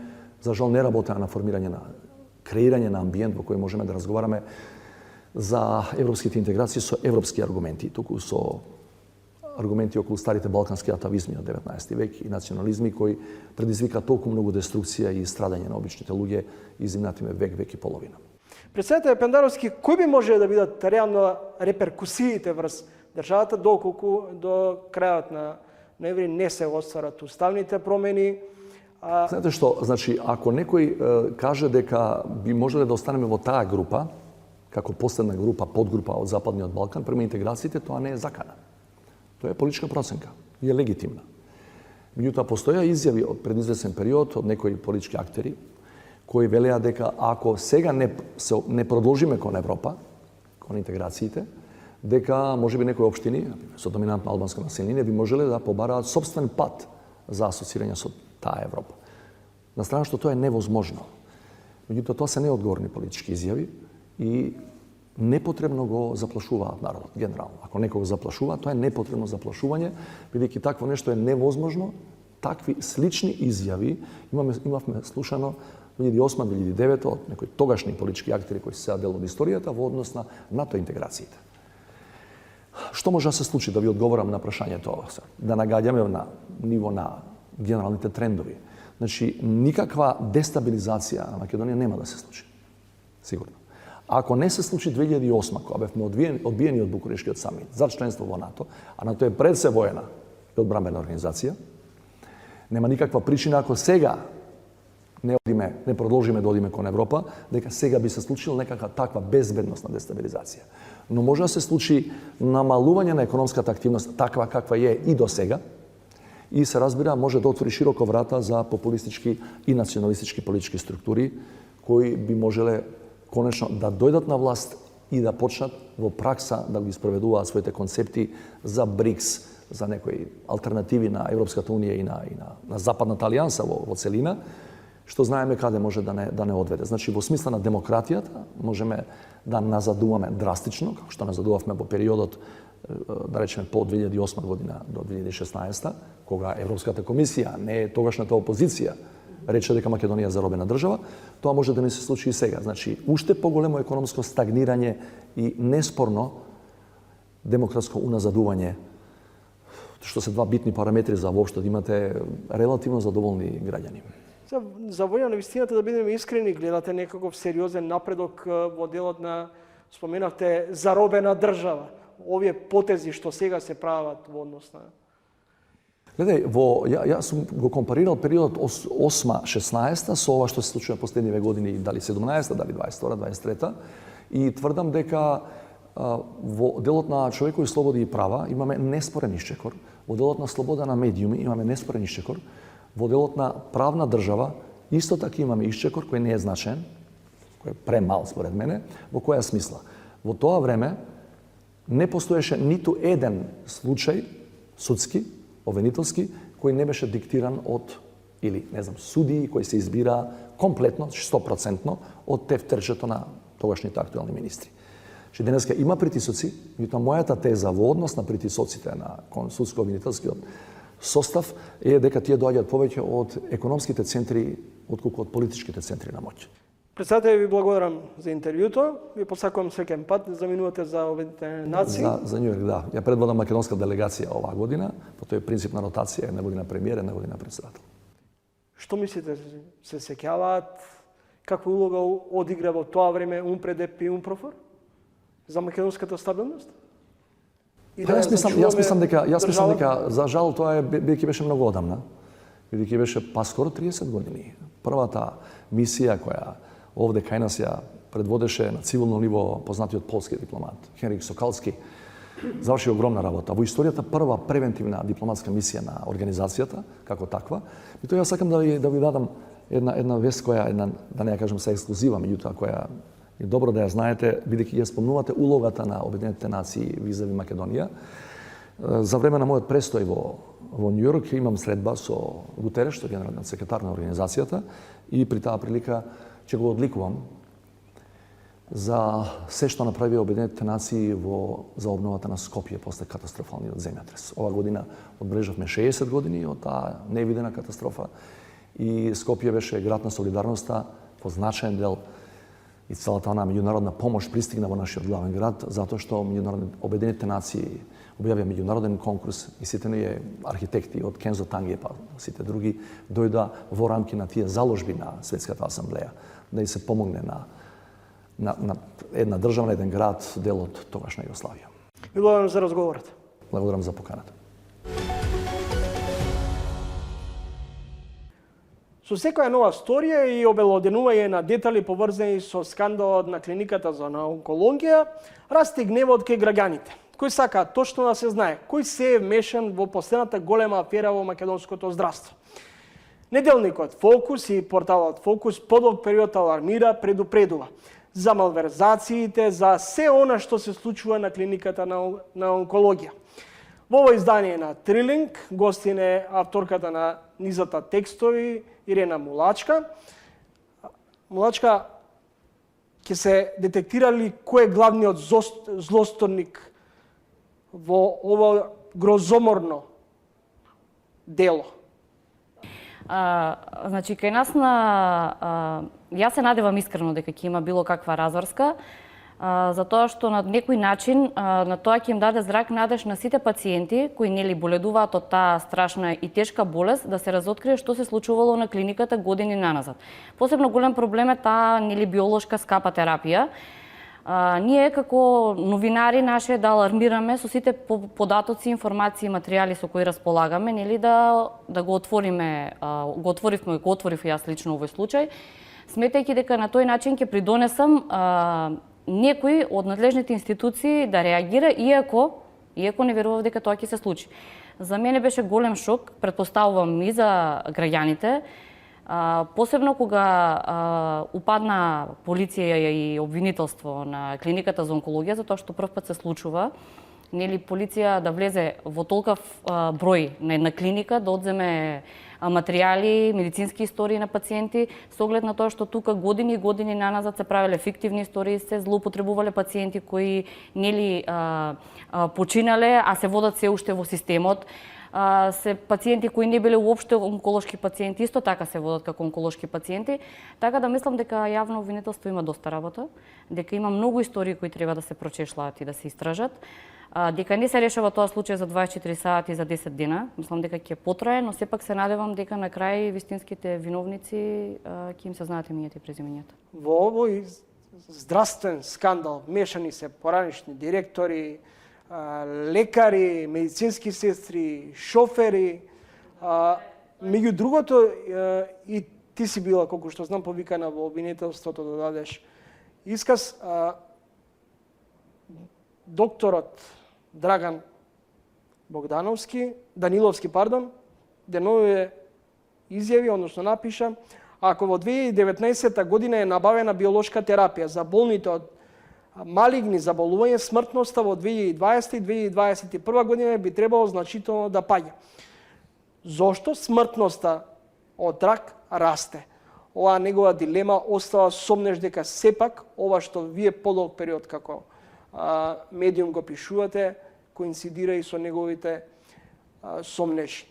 за жал не работеа на формирање на креирање на амбиент во кој можеме да разговараме за европските интеграции со европски аргументи, туку со аргументи околу старите балкански атавизми од 19 век и национализми кои предизвика толку многу деструкција и страдање на обичните луѓе изминатиме век и половина. Председател Пендаровски, кои би можеле да бидат реално реперкусиите врз државата доколку до крајот на ноември не се остварат уставните промени? Знаете што, значи, ако некој каже дека би можеле да останеме во таа група, како последна група, подгрупа од Западниот Балкан, према интеграциите, тоа не е закана. Тоа е политичка проценка и е легитимна. Меѓутоа, постоја изјави од предизвестен период од некои политички актери кои велеа дека ако сега не продолжиме кон Европа, кон интеграциите, дека можеби некои општини со доминантно албанско население би можеле да побараат собствен пат за асоцирање со таа Европа. На страна што тоа е невозможно. Меѓутоа, тоа се неодговорни политички изјави и непотребно го заплашуваат народот, генерално. Ако некого заплашува, тоа е непотребно заплашување, бидејќи такво нешто е невозможно. Такви слични изјави имавме слушано 2008-2009 од некои тогашни политички актери кои се дел од историјата во однос на НАТО интеграциите. Што може да се случи, да ви одговорам на прашањето, да нагаѓаме на ниво на генералните трендови. Значи, никаква дестабилизација на Македонија нема да се случи. Сигурно. Ако не се случи 2008, кога бевме одбиени од Букурешкиот самит за членство во НАТО, а НАТО е пред се воена и одбранбена организација, нема никаква причина ако сега не продолжиме да одиме кон Европа, дека сега би се случила некаква таква безбедносна дестабилизација. Но може да се случи намалување на економската активност таква каква е и до сега, и се разбира може да отвори широко врата за популистички и националистички политички структури кои би можеле конечно да дојдат на власт и да почнат во пракса да ги спроведуваат своите концепти за БРИКС, за некои алтернативи на Европската унија и на Западната алијанса во целина, што знаеме каде може да не одведе. Значи, во смисла на демократијата можеме да назадуваме драстично, како што назадувавме во периодот, да речеме, по 2008 година до 2016, кога Европската комисија, не тогашната опозиција, рече дека Македонија е заробена држава, тоа може да не се случи и сега. Значи, уште поголемо економско стагнирање и неспорно демократско уназадување, што се два битни параметри за воопшто да имате релативно задоволни граѓани. За воја на вистината, да бидеме искрени, гледате некаков сериозен напредок во делот на, споменавте, заробена држава. Овие потези што сега се прават во однос на... Гледај, јас сум го компарирал периодот 8-16 со ова што се случува последниве години, дали 17, дали 22, 23, и тврдам дека во делот на човекови слободи и права имаме неспорен исчекор, во делот на слобода на медиуми имаме неспорен исчекор, во делот на правна држава исто така имаме исчекор кој не е значен, кој е премал според мене. Во која смисла? Во тоа време не постоеше ниту еден случај судски, обвинителски, кој не беше диктиран од, или, не знам, судии кои се избира комплетно, 100% од тефтерчето на тогашните актуелни министри. Че денеска има притисоци, меѓутоа мојата теза во однос на притисоците на судско-обвинителскиот состав е дека тие доаѓаат повеќе од економските центри отколку од политичките центри на моќ. Председател, ви благодарам за интервјуто. Ви посакувам среќен пат да заминувате за Обединетите нации. За Њујорк, да. Ја предводам македонска делегација оваа година, по тој принцип на ротација, една година премиер, една година председател. Што мислите, се сеќаваат каква улога одигра во тоа време УНПРЕДЕП и УНПРОФОР за македонската стабилност? Јас мислам дека за жал тоа бидејќи беше многу одамна, бидејќи беше скоро 30 години. Првата мисија која овде кај нас ја предводеше на цивилно ниво познатиот полски дипломат Хенрик Сокалски заврши огромна работа. Во историјата прва превентивна дипломатска мисија на организацијата како таква. И тоа јас сакам да ви дадам една вест која да не ја кажам се ексклузива, меѓутоа која е добро да ја знаете, бидејќи ја спомнувате улогата на Обединетите нации визави Македонија. За време на мојот престој во Њујорк имам средба со Гутереш, што е генерален секретар на организацијата, и при таа прилика ќе го одликувам за се што направи Обединетите нации за обновата на Скопје после катастрофалниот земјотрес. Ова година одбележавме 60 години од таа невидена катастрофа и Скопје беше град на солидарноста, во значаен дел и целата она меѓународна помош пристигна во нашиот главен град, затоа што Обединетите нации објавија меѓународен конкурс и сите ние архитекти од Кензо Танге па сите други дојда во рамки на тие заложби на Светската асамблеја да и се помогне на една држава, на еден град, дел од тогашна Југославија. Ви благодарам за разговорот. Благодарам за поканата. Со секоја нова сторија и обелоденување на детали поврзани со скандалот на клиниката за онкологија, расте гневот кај граѓаните, кои сакаат точно да се знае кој се е вмешан во последната голема афера во македонското здравство. Неделникот Фокус и порталот Фокус подолг период алармира, предупредува за малверзациите, за се она што се случува на клиниката на онкологија. Во ово издание на Трилинг гостин е авторката на низата текстови Ирена Мулачка. Мулачка, ќе се детектирали кој е главниот злосторник во ово грозоморно дело? Значи, кај нас јас се надевам искрено дека ќе има било каква разврска, затоа што на некој начин на тоа ќе им даде зрак надеж на сите пациенти кои нели боледуваат од таа страшна и тешка болест, да се разоткрие што се случувало на клиниката години наназад. Посебно голем проблем е таа нели биолошка скапа терапија. Ние како новинари наше да алармираме со сите податоци, информации и материјали со кои располагаме, нели да го отвориме, го отворив јас лично овој случај, сметајќи дека на тој начин ќе придонесам некој од надлежните институции да реагира, иако не верував дека тоа ќе се случи. За мене беше голем шок, претпоставувам и за граѓаните, Посебно кога упадна полиција и обвинителство на клиниката за онкологија, затоа што прв пат се случува нели полиција да влезе во толков број на една клиника, да одземе материјали, медицински истории на пациенти, со оглед на тоа што тука години и години наназад се правеле фиктивни истории, се злоупотребувале пациенти кои нели починале, а се водат се уште во системот. Се пациенти кои не биле уопште онколошки пациенти, исто така се водат како онколошки пациенти, така да мислам дека јавно обвинителство има доста работа, дека има многу истории кои треба да се прочешлаат и да се истражат, дека не се решава тоа случај за 24 сати, за 10 дена, мислам дека ќе потрае, но сепак се надевам дека на крај вистинските виновници ќе им се знаат имињата и презимењата. Во овој здравствен скандал мешани се поранишни директори, лекари, медицински сестри, шофери. Меѓу другото, и ти си била, колку што знам, повикана во обвинителството да дадеш исказ. Докторот Драган Даниловски, деновиве изјави, односно напиша, ако во 2019 година е набавена биолошка терапија за болните од малигни заболувања, смртноста во 2020 и 2021 година би требало значително да паѓа. Зошто смртноста од рак расте? Оваа негова дилема остава сомнеш дека сепак ова што вие подолг период како медиум го пишувате, коинцидира и со неговите сомнеши.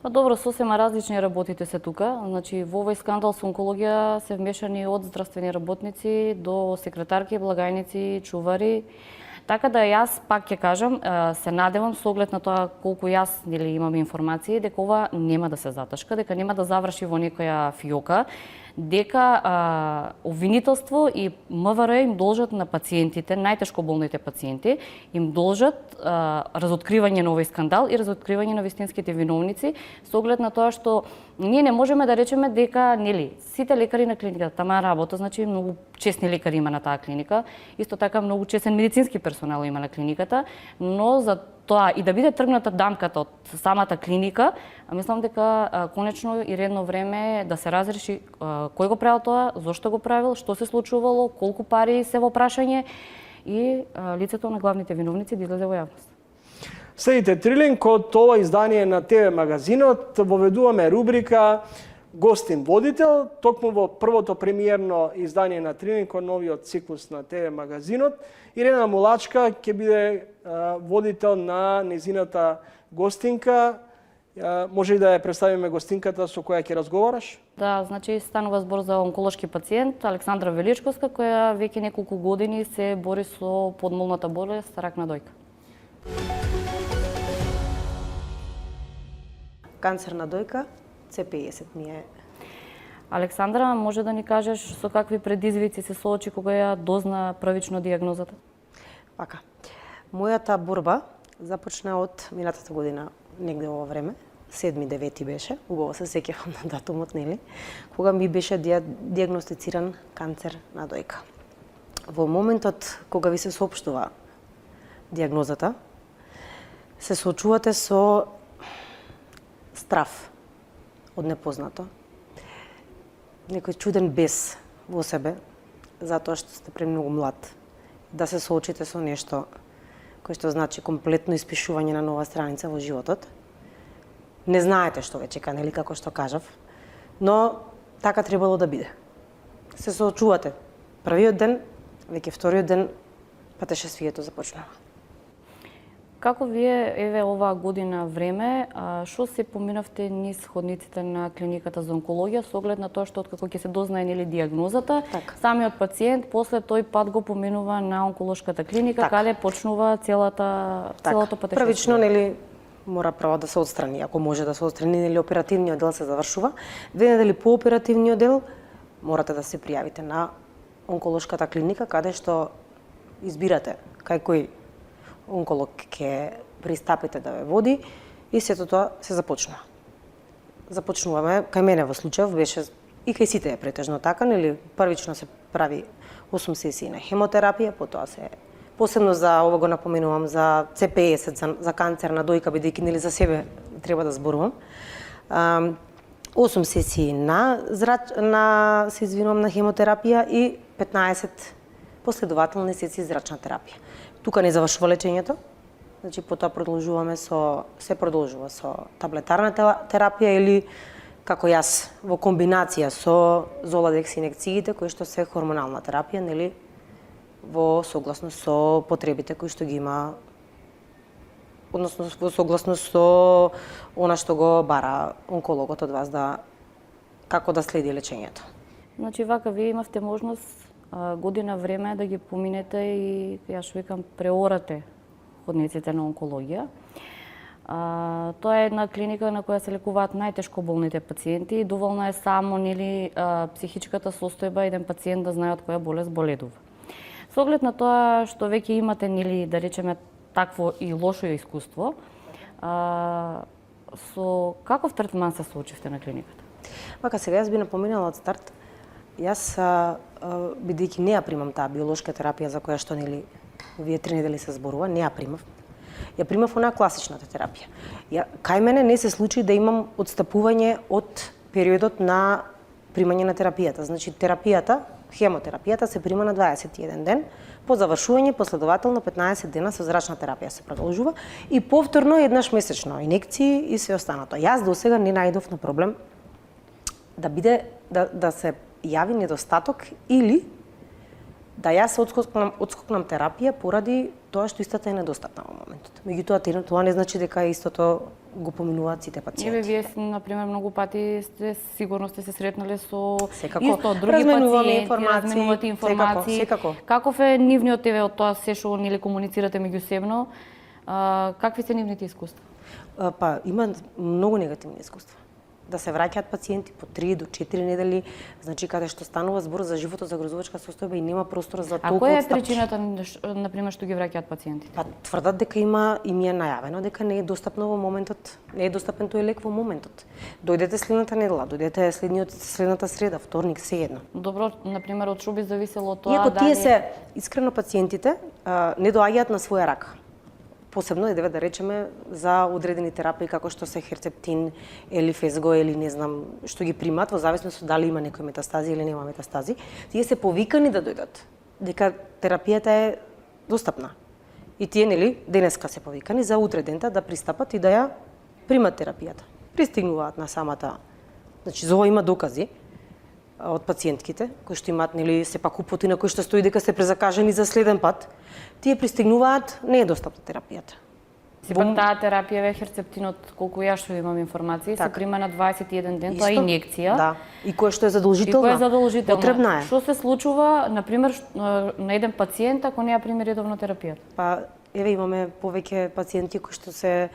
Па добро, сосема различни работите се тука. Значи, во овој скандал со онкологија се вмешани од здравствени работници до секретарки, благајници, чувари. Така да јас пак ќе кажам, се надевам со оглед на тоа колку јас нели имам информации дека ова нема да се заташка, дека нема да заврши во некоја фиока, дека обвинителство и МВР им должат на пациентите, најтешко болните пациенти, им должат разоткривање на овој скандал и разоткривање на вистинските виновници, со оглед на тоа што ние не можеме да речеме дека нели сите лекари на клиниката тама работа, значи многу чесни лекари има на таа клиника, исто така многу чесен медицински персонал има на клиниката, но за тоа и да биде тргната дамката од самата клиника, мислам дека конечно и редно време да се разреши кој го правил тоа, зошто го правил, што се случувало, колку пари се во прашање и лицето на главните виновници да излезе во јавност. Следите Трилинг, од ова издание на ТВ Магазинот воведуваме рубрика Гостин водител, токму во првото премиерно издание на Трилинг, новиот циклус на ТВ Магазинот. Ирена Мулачка ќе биде водител на незината гостинка. Може и да ја представиме гостинката со која ќе разговараш? Да, значи станува збор за онколошки пациент Александра Величковска, која веќе неколку години се бори со подмолната болест рак на дојка. Канцер на дојка, C50 ми е. Александра, може да ни кажеш со какви предизвици се соочи кога ја дозна првично дијагнозата? Пака. Мојата борба започна од минатата година, негде ова време, 7-9 беше, убаво се сеќавам на датумот, нели, кога ми беше дијагностициран канцер на дојка. Во моментот кога ви се соопштува дијагнозата, се соочувате со страв од непознато, некој чуден бес во себе, затоа што сте премногу млад, да се соочите со нешто кој што значи комплетно испишување на нова страница во животот. Не знаете што ве чека, нели, како што кажав, но така требало да биде. Се соочувате првиот ден, веќе вториот ден патешествието започнува. Како вие, еве, оваа година време, што се поминавте низ ходниците на клиниката за онкологија со оглед на тоа што откако ќе се дознае нели дијагнозата, самиот пациент после тој пат го поминува на онколошката клиника, каде почнува целото патешествие? Првично, нели, мора право да се отстрани, ако може да се отстрани, нели оперативниот дел се завршува. 2 недели по оперативниот дел морате да се пријавите на онколошката клиника, каде што избирате кај кој онколог ќе пристапите да ве води и сето тоа се започнува. Започнуваме, кај мене во случајов беше и кај сите е претежно така, нели, првично се прави 8 сесии на хемотерапија, потоа се посебно за ова го напоменувам за C50 за канцер на дојка, бидејќи нели за себе треба да зборувам. 8 сесии на се извинувам, на хемотерапија и 15 последователни сесии зрачна терапија. Тука не завршува лечењето. Значи потоа се продолжува со таблетарна терапија или како јас во комбинација со золадекс инекциите кои што се хормонална терапија, нели во согласност со потребите кои што ги има, односно во согласност со она што го бара онкологот од вас како да следи лечењето. Значи вака вие имавте можност година време да ги поминете и јас што викам преорате ходниците на онкологија. Тоа е една клиника на која се лекуваат најтешко болните пациенти и доволно е само психичката состојба еден пациент да знае од која болест боледува. Со оглед на тоа што веќе имате да речеме такво и лошо искуство, со каков третман се соочивте на клиниката? Вака сега јас би напоминала од старт, јас бидејќи не ја примам таа биолошка терапија за која што овие 3 недели се зборува, не ја примав. Ја примав онаа класичната терапија. Кај мене не се случи да имам отстапување од периодот на примање на терапијата. Значи хемотерапијата се прима на 21 ден, по завршување последователно 15 дена со зрачна терапија се продолжува и повторно еднаш месечно инекции и се останато. Јас до сега не најдов на проблем да се јави недостаток или да јас одскокнам терапија поради тоа што истата е недостапна во моментот. Меѓутоа тоа не значи дека истото го поминуваат сите пациенти. Вие на пример многу пати сигурно сте се сретнале со секако. Исто други пациенти, разменувате информации. Секако. Каков е нивниот од тоа се што комуницирате меѓусебно? Какви се нивните искуства? Има многу негативни искуства. Да се враќаат пациенти по 3 до 4 недели, значи каде што станува збор за животозагрозувачка состојба и нема простор за толку која е отстапки. причината на пример што ги враќаат пациентите? Тврдат дека им е најавено дека не е достапно во моментот, не е достапен тој лек во моментот. Дојдете следната недела, дојдете следната среда, вторник, сеедно. Добро, на пример од што би зависело тоа Иако дали тие се искрено пациентите не доаѓаат на своја рака. Посебно да речеме за одредени терапии како што се херцептин или фезго или не знам што ги примат во зависност од дали има некои метастази или нема метастази, тие се повикани да дојдат дека терапијата е достапна. И тие денеска се повикани за утре дента да пристапат и да ја примат терапијата. Пристигнуваат на самата, значи за ова има докази од пациентките кои што имаат сепак употи на кои што стои дека се презакажени за следен пат. Тие пристигнуваат, не е достапна терапијата. Сепак таа терапија херцептинот, колку јас што имам информации, се прима на 21 ден, тоа е инјекција. Да, и која што е задолжителна. Потребна е. Што се случува, на пример, на еден пациент ако не ја прими редовно терапијата? Имаме повеќе пациенти кои што се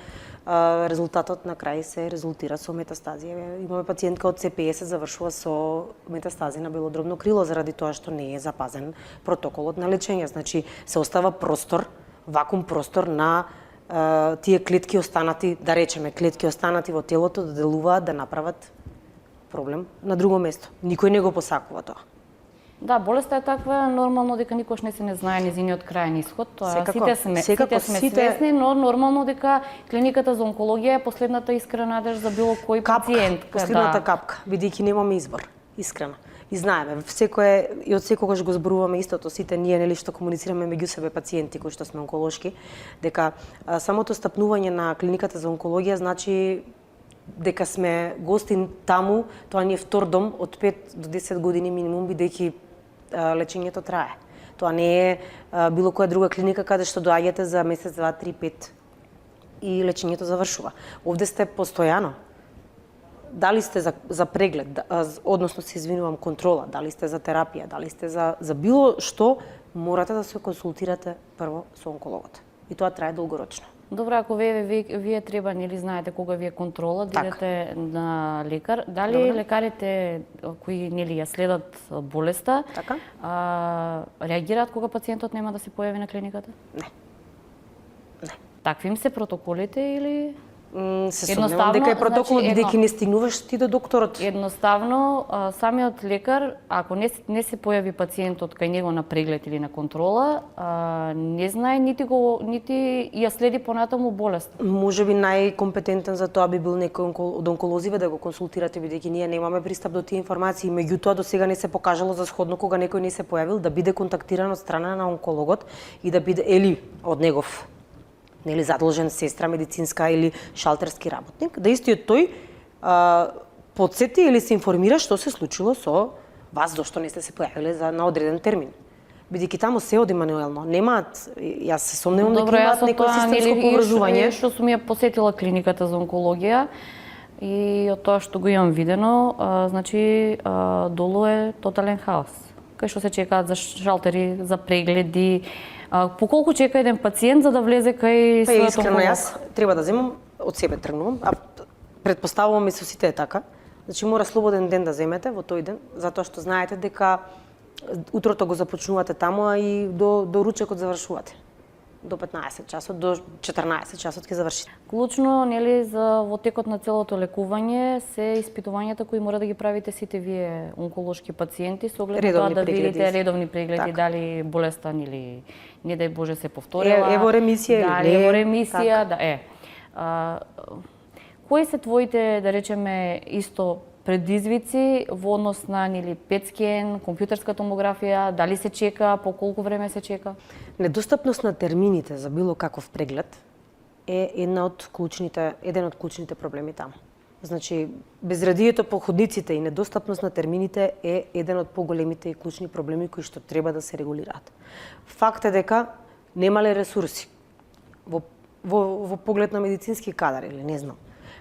резултатот на крај се резултира со метастази. Имаме пациентка од СПС завршува со метастази на белодробно крило заради тоа што не е запазен протоколот на лечење. Значи се остава простор, вакуум простор на тие клетки останати, да речеме клетки останати во телото да делуваат, да направат проблем на друго место. Никој не го посакува тоа. Да, болеста е таква, нормално дека никош не се не знае незиниот крајен исход. Тоа сите сме свесни, но нормално дека клиниката за онкологија е последната искрена надеж за било кој пациент. Последната капка, бидејќи немаме избор, искрено. И знаеме, и од секогаш го зборуваме истото, сите ние што комуницираме меѓу себе пациенти кои што сме онколошки, дека самото стапнување на клиниката за онкологија значи дека сме гости таму, тоа ни е втор дом од 5 до 10 години минимум, бидејќи лечењето трае. Тоа не е било која друга клиника каде што доаѓате за месец, 2, 3, 5 и лечењето завршува. Овде сте постојано. Дали сте за преглед, односно се извинувам, контрола, дали сте за терапија, дали сте за било што, морате да се консултирате прво со онкологот. И тоа трае долгорочно. Добро, ако вие треба, знаете кога ви е контрола, да идете на лекар. Дали лекарите кои ја следат болеста, реагираат кога пациентот нема да се појави на клиниката? Не. Такви им се протоколите или Се сомневам дека е протокол, бидејќи не стигнуваш ти до докторот. Едноставно, самиот лекар, ако не се појави пациентот кај него на преглед или на контрола, не знае нити ја следи понатаму болест. Може би најкомпетентен за тоа би бил некој од онколозиве да го консултирате, бидејќи ние немаме пристап до тие информации. Меѓутоа, до сега не се покажало за сходно кога некој не се појавил да биде контактиран од страна на онкологот и да биде или од негов задолжен сестра медицинска или шалтерски работник, да истиот тој подсети или се информира што се случило со вас, зашто не сте се појавиле на одреден термин. Бидејќи таму се оди мануелно. Немаат, јас се сомневам дека имаат некој системско поврзување. Што сум ја посетила клиниката за онкологија и од тоа што го имам видено, значи долу е тотален хаос. Кај што се чекаат за шалтери, за прегледи, по колку чека еден пациент за да влезе кај својот онколог? Искрено јас треба да земам, од себе тргнувам, а предпоставувам и со сите е така. Значи мора слободен ден да земете во тој ден, затоа што знаете дека утрото го започнувате таму, а и до ручекот завршувате. До 15 часот, до 14 часот ќе завршите. Клучно, нели, за во текот на целото лекување се испитувањата кои мора да ги правите сите вие онколошки пациенти со оглед на тоа да видите редовни прегледи, дали болеста или не дај Боже се повторила. Ево ремисија или не. Ево ремисија, да кои се твоите, да речеме, исто предизвици во однос на нели петскен, компјутерска томографија, дали се чека, по колку време се чека? Недостапност на термините за било каков преглед е еден од клучните проблеми таму. Значи, безредието по ходниците и недостапност на термините е еден од поголемите и клучни проблеми кои што треба да се регулираат. Факт е дека немале ресурси во поглед на медицински кадар или не знам.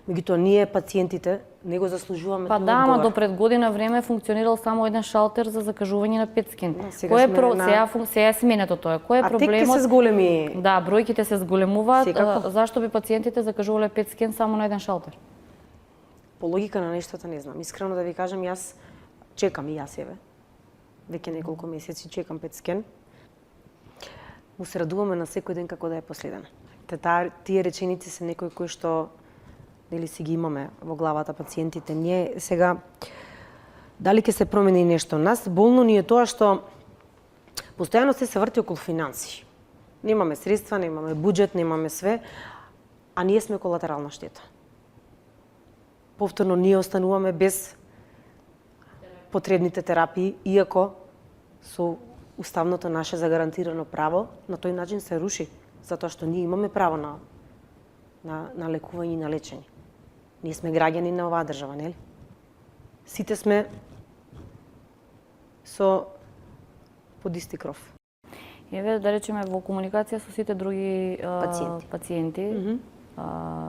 Меѓутоа, ние пациентите не го заслужуваме тоа. Па да, ама до пред година време функционирал само еден шалтер за закажување на петскен. Сега е сменето тоа. Кој е проблемот? А тек се зголеми. Да, бројките се зголемуваат. Зашто би пациентите закажувале петскен само на еден шалтер? По логика на нештата не знам. Искрено да ви кажам, јас чекам и јас веќе неколку месеци чекам петскен. Му се радуваме на секој ден како да е последен. Тие реченици се некои кои што дали си ги имаме во главата пациентите. Ние сега, дали ќе се промени нешто? Нас болно ни е тоа што постојано се врти околу финанси. Немаме средства, немаме буџет, немаме све, а ние сме колатерална штета. Повторно ние остануваме без потребните терапии, иако со уставното наше загарантирано право на тој начин се руши, затоа што ние имаме право на лекување и на лечење. Ние сме граѓани на оваа држава, нели? Сите сме под исти кров. Еве, да речеме, во комуникација со сите други пациенти,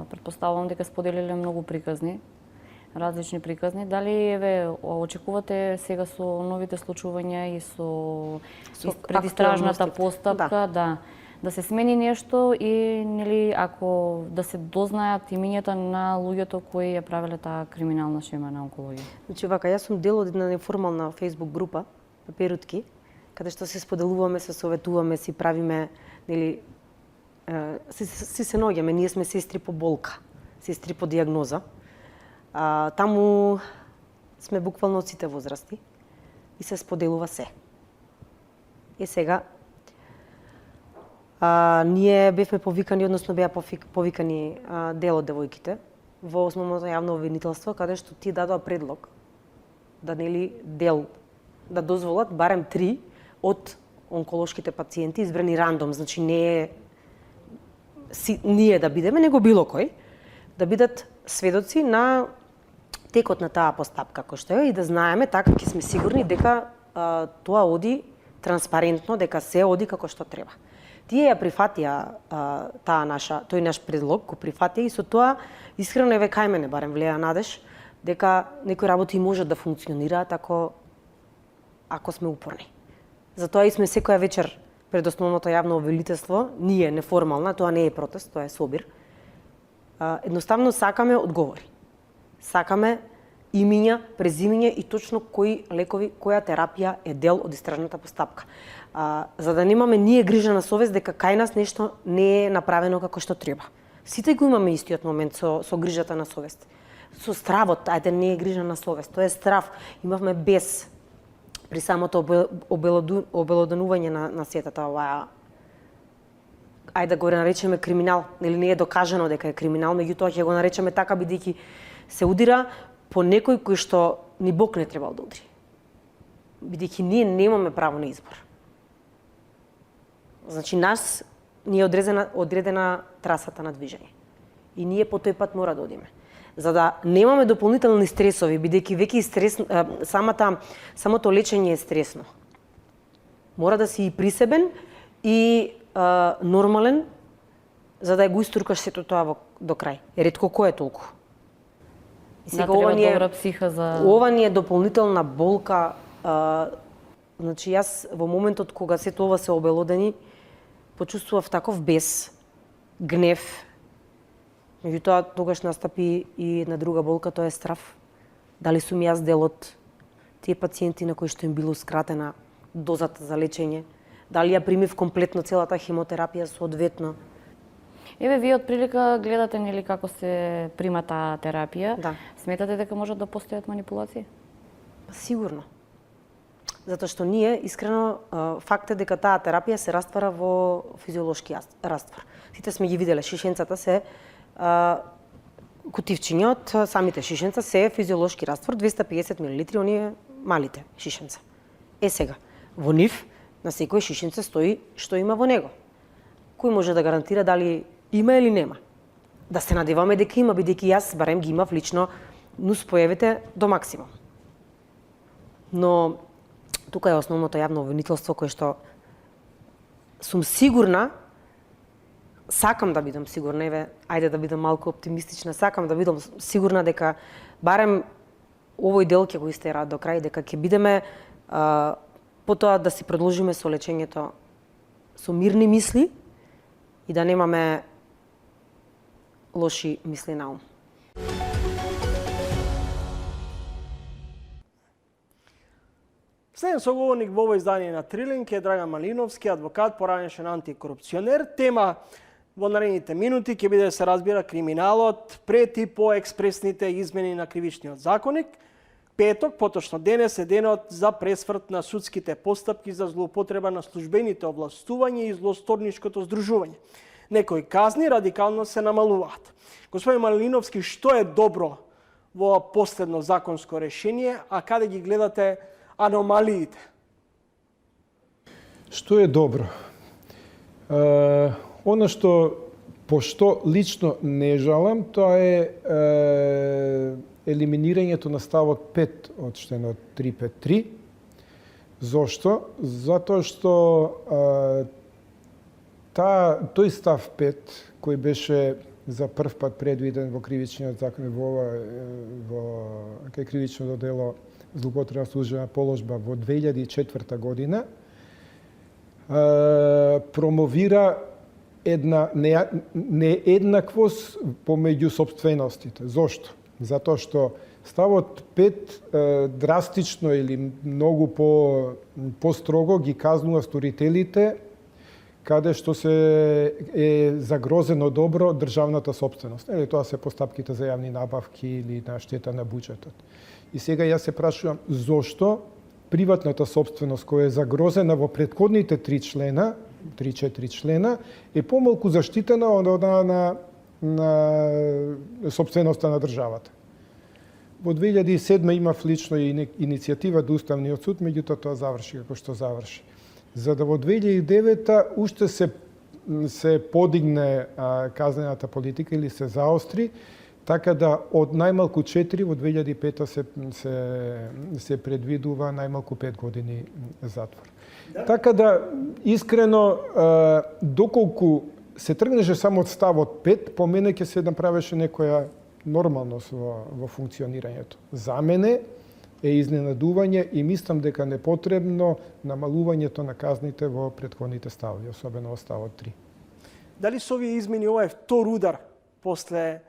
претпоставувам дека споделиле многу приказни, различни приказни. Дали, еве, очекувате сега со новите случувања и со предистражната постапка, да се смени нешто и нели ако да се дознаат имињата на луѓето кои ја правеле таа криминална шема на онкологија. Значи вака, јас сум дел од една неформална Facebook група Паперутки, каде што се споделуваме, се советуваме, си правиме, нели си се наоѓаме, ние сме сестри по болка, сестри по диагноза. Таму сме буквално од сите возрасти и се споделува се. И сега ние бевме повикани, односно беа повикани дел од девојките во основното јавно обвинителство, каде што ти дадоа предлог да да дозволат барем 3 од онколошките пациенти избрани рандом, значи не е ние да бидеме, него било кој, да бидат сведоци на текот на таа постапка кој што е и да знаеме, така ќе сме сигурни дека тоа оди транспарентно, дека се оди како што треба. Тие ја прифатија тој наш предлог, го прифатија и со тоа искрено еве кај мене барем влеа надеж дека некои работи можат да функционираат ако сме упорни. Затоа и сме секоја вечер пред основното јавно обвинителство, ние неформална, тоа не е протест, тоа е собир. Едноставно сакаме одговори. Сакаме имиња, презимиња и точно кои лекови, која терапија е дел од истражната постапка. За да немаме ние грижа на совест дека кај нас нешто не е направено како што треба. Сите го имаме истиот момент со грижата на совест. Со стравот, ајде не е грижа на совест, тоа е страв. Имавме бес при самото обелоденување на сетата оваа, ајде да го наречеме криминал, или не е докажано дека е криминал, меѓутоа ќе го наречеме така бидејќи се удира по некој кој што ни Бог не требал да удри. Бидејќи ние немаме право на избор. Значи нас ни е одредена трасата на движење. И ние по тој пат мора да одиме. За да немаме дополнителни стресови, бидејќи веќе самото лечење е стресно. Мора да си и присебен и нормален, за да го истуркаш сето тоа до крај. Ретко кој е толку. И сега ова ни е добра психа за ова ни е дополнителна болка. Значи јас во моментот кога сето ова се обелодени, почувствував таков бес, гнев. Меѓутоа тогаш настапи и една друга болка, тоа е страв. Дали сум јас дел од тие пациенти на кои што им било скратена дозата за лечење? Дали ја примив комплетно целата хемотерапија соодветно? Еве, вие од прилика гледате нели како се прима таа терапија. Да. Сметате дека можат да постојат манипулации? Сигурно. Затоа што ние, искрено, факт е дека таа терапија се раствара во физиолошки раствар. Сите сме ги виделе, шишенцата се кутивчиња од самите шишенца се физиолошки раствор, 250 мл, оние малите шишенца. Сега, во нив, на секој шишенце стои што има во него. Кој може да гарантира дали има или нема? Да се надеваме дека има, бидејќи јас барем ги имав лично нуспојавите до максимум. Но тука е основното јавно обвинителство кое што сум сигурна, сакам да бидам сигурна, еве, ајде да бидам малку оптимистична, сакам да бидам сигурна дека барем овој дел ќе го истераат до крај, дека ќе бидеме потоа да си продолжиме со лечењето со мирни мисли и да немаме лоши мисли на ум. Следен соговорник во ово издание на Трилинг е Драган Малиновски, адвокат, поранешен антикорупционер. Тема во наредните минути ќе биде да се разбира криминалот пред и по експресните измени на кривичниот законник. Петок, поточно денес, е денот за пресврт на судските постапки за злоупотреба на службените овластувања и злосторничкото здружување. Некои казни радикално се намалуваат. Господин Малиновски, што е добро во последно законско решение, а каде ги гледате аномалиите? Што е добро? Она што, пошто лично не жалам, тоа е елиминирањето на ставот 5 од штенот 353. Зошто? Затоа што тој став 5, кој беше за прв пат предвиден во кривичниот закон, во кривичното дело злоупотреба службена положба во 2004 година, промовира една нееднаквост помеѓу сопственостите. Зошто? Затоа што ставот 5 драстично или многу по-строго ги казнува сторителите каде што се е загрозено добро државната сопственост. Тоа се постапките за јавни набавки или на штета на буџетот. И сега јас се прашувам зошто приватната сопственост која е загрозена во претходните 3-4 члена е помалку заштитена од она на сопственоста на државата. Во 2007 имав лично и иницијатива до Уставниот суд, меѓутоа тоа заврши како што заврши. За да во 2009 уште се подигне казнената политика или се заостри, така да од најмалку 4 во 2005 се предвидува најмалку 5 години затвор. Да. Така да, искрено, доколку се тргнеше само од ставот 5, по мене ќе се направеше некоја нормалност во функционирањето. За мене е изненадување и мислам дека непотребно намалувањето на казните во претходните ставови, особено во ставот 3. Дали со овие измени ова е втор удар после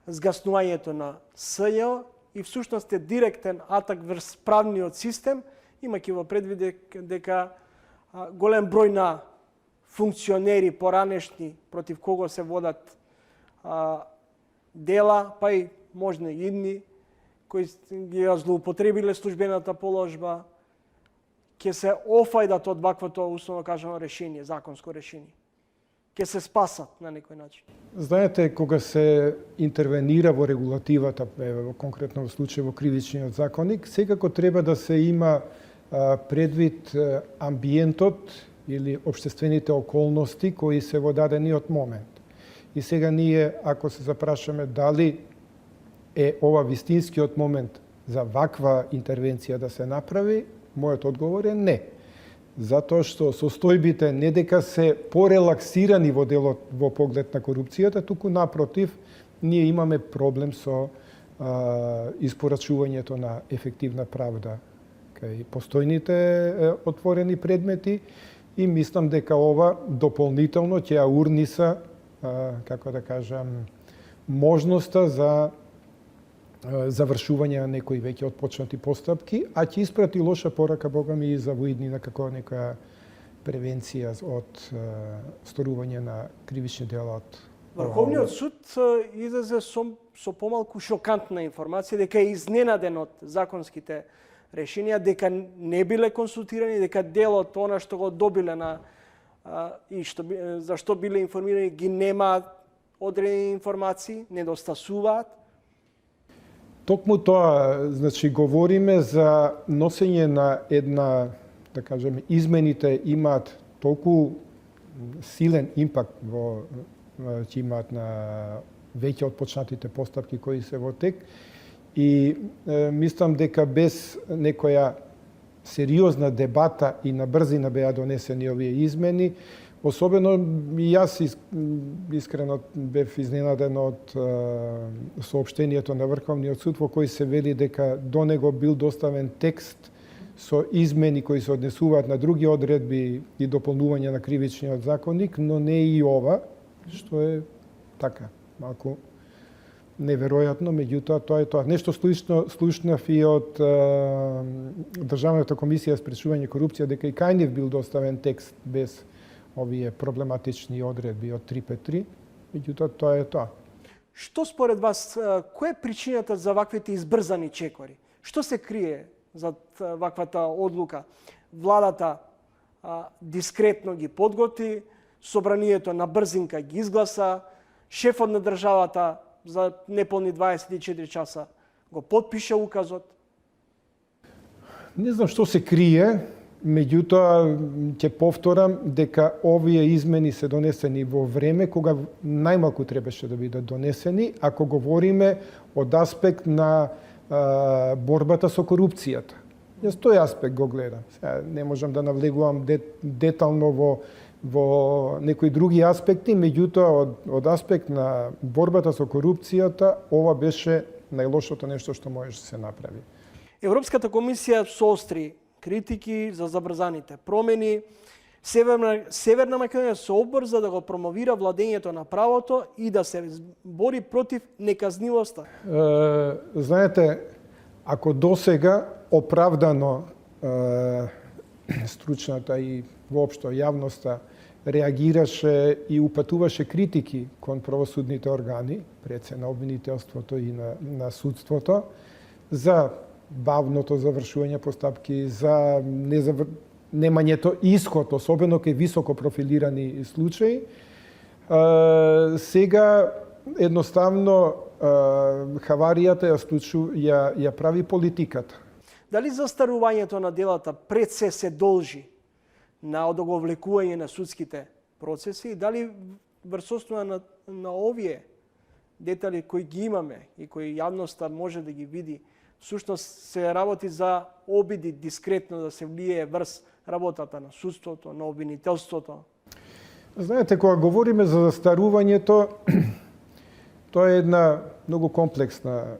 згаснувањето на СЈО и всушност е директен атак врз правниот систем, имајќи во предвид дека голем број на функционери поранешни против кого се водат дела, па и можна и идни, кои ги злоупотребиле службената положба, ќе се офајдат од ваквото, условно кажано, решение, законско решение. Ќе се спасат на некој начин. Знаете, кога се интервенира во регулативата, конкретно во случај во кривичниот законник, секако треба да се има предвид амбиентот или обштествените околности кои се во дадениот момент. И сега ние, ако се запрашаме дали е ова вистинскиот момент за ваква интервенција да се направи, мојот одговор е не. Затоа што состојбите не дека се порелаксирани во делот во поглед на корупцијата, туку напротив, ние имаме проблем со испорачувањето на ефективна правда кај постојните отворени предмети и мислам дека ова дополнително ќе ја урниса, како да кажам, можноста за завршување на некои веќе отпочнати постапки, а ќе испрати лоша порака, богами, и за воиднина како некоја превенција од сторување на кривични дела од Врховниот суд излезе со помалку шокантна информација дека е изненаден од законските решенија, дека не биле консултирани, дека делот она што го добиле на и за што биле информирани ги немаат одредени информации, недостасуваат. Токму тоа, значи, говориме за носење на една, да кажем, измените имаат толку силен импакт ќе имаат на веќе отпочнатите постапки кои се во тек и мислам дека без некоја сериозна дебата и на брзина беа донесени овие измени. Особено и јас искрено бев изненаден од соопштението на Врховниот суд во кој се вели дека до него бил доставен текст со измени кои се однесуваат на други одредби и дополнување на кривичниот законник, но не и ова, што е така, малку неверојатно, меѓутоа тоа е тоа. Нешто слушнав и од Државната комисија за спречување корупција дека и кај нив бил доставен текст без овие проблематични одредби од 353, меѓутоа тоа е тоа. Што според вас, која е причината за ваквите избрзани чекори? Што се крие зад ваквата одлука? Владата дискретно ги подготви, собранието на брзинка ги изгласа, шефот на државата за неполни 24 часа го подпише указот. Не знам што се крие, меѓутоа ќе повторам дека овие измени се донесени во време кога најмалку требаше да бидат донесени, ако говориме од аспект на борбата со корупцијата. Јас тој аспект го гледам. Сега не можам да навлегувам детално во некои други аспекти, меѓутоа од аспект на борбата со корупцијата, ова беше најлошото нешто што можеше да се направи. Европската комисија соостри критики за забрзаните промени. Северна Македонија се обрза да го промовира владењето на правото и да се бори против неказнивоста. Знаете, ако досега оправдано стручната и воопшто јавноста реагираше и упатуваше критики кон правосудните органи, пред се на обвинителството и на судството, за бавното завршување постапки, за немањето исход, особено кај високо профилирани случаи. Сега едноставно хаваријата ја прави политиката. Дали застарувањето на делата пред се должи на одоговлекување на судските процеси, дали врз основа на овие детали кои ги имаме и кои јавноста може да ги види, всушност се работи за обиди дискретно да се влие врз работата на судството, на обвинителството? Знаете, кога говориме за застарувањето, тоа е една многу комплексна,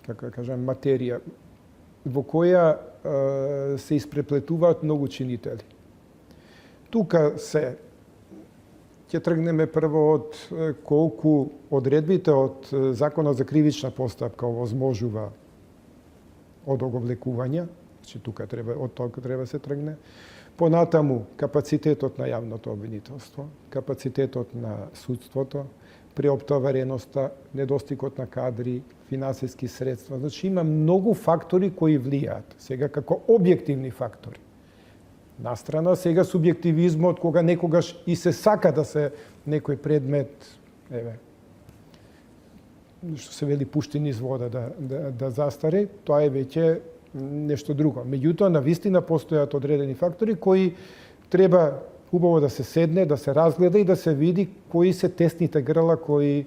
како да кажам, материја, во која се испреплетуваат многу чинители. Тука ќе тргнеме прво од колку одредбите од Законот за кривична постапка овозможува одоговлекување, значи тука од тоа треба се тргне. Понатаму, капацитетот на јавното обвинителство, капацитетот на судството, преоптовареноста, недостигот на кадри, финансиски средства. Значи има многу фактори кои влијаат. Сега како објективни фактори. Настрана сега субјективизмот, кога некогаш и се сака да се некој предмет, што се вели пушти низ вода да застари, тоа е веќе нешто друго. Меѓутоа, навистина постојат одредени фактори кои треба убаво да се седне, да се разгледа и да се види кои се тесните грла кои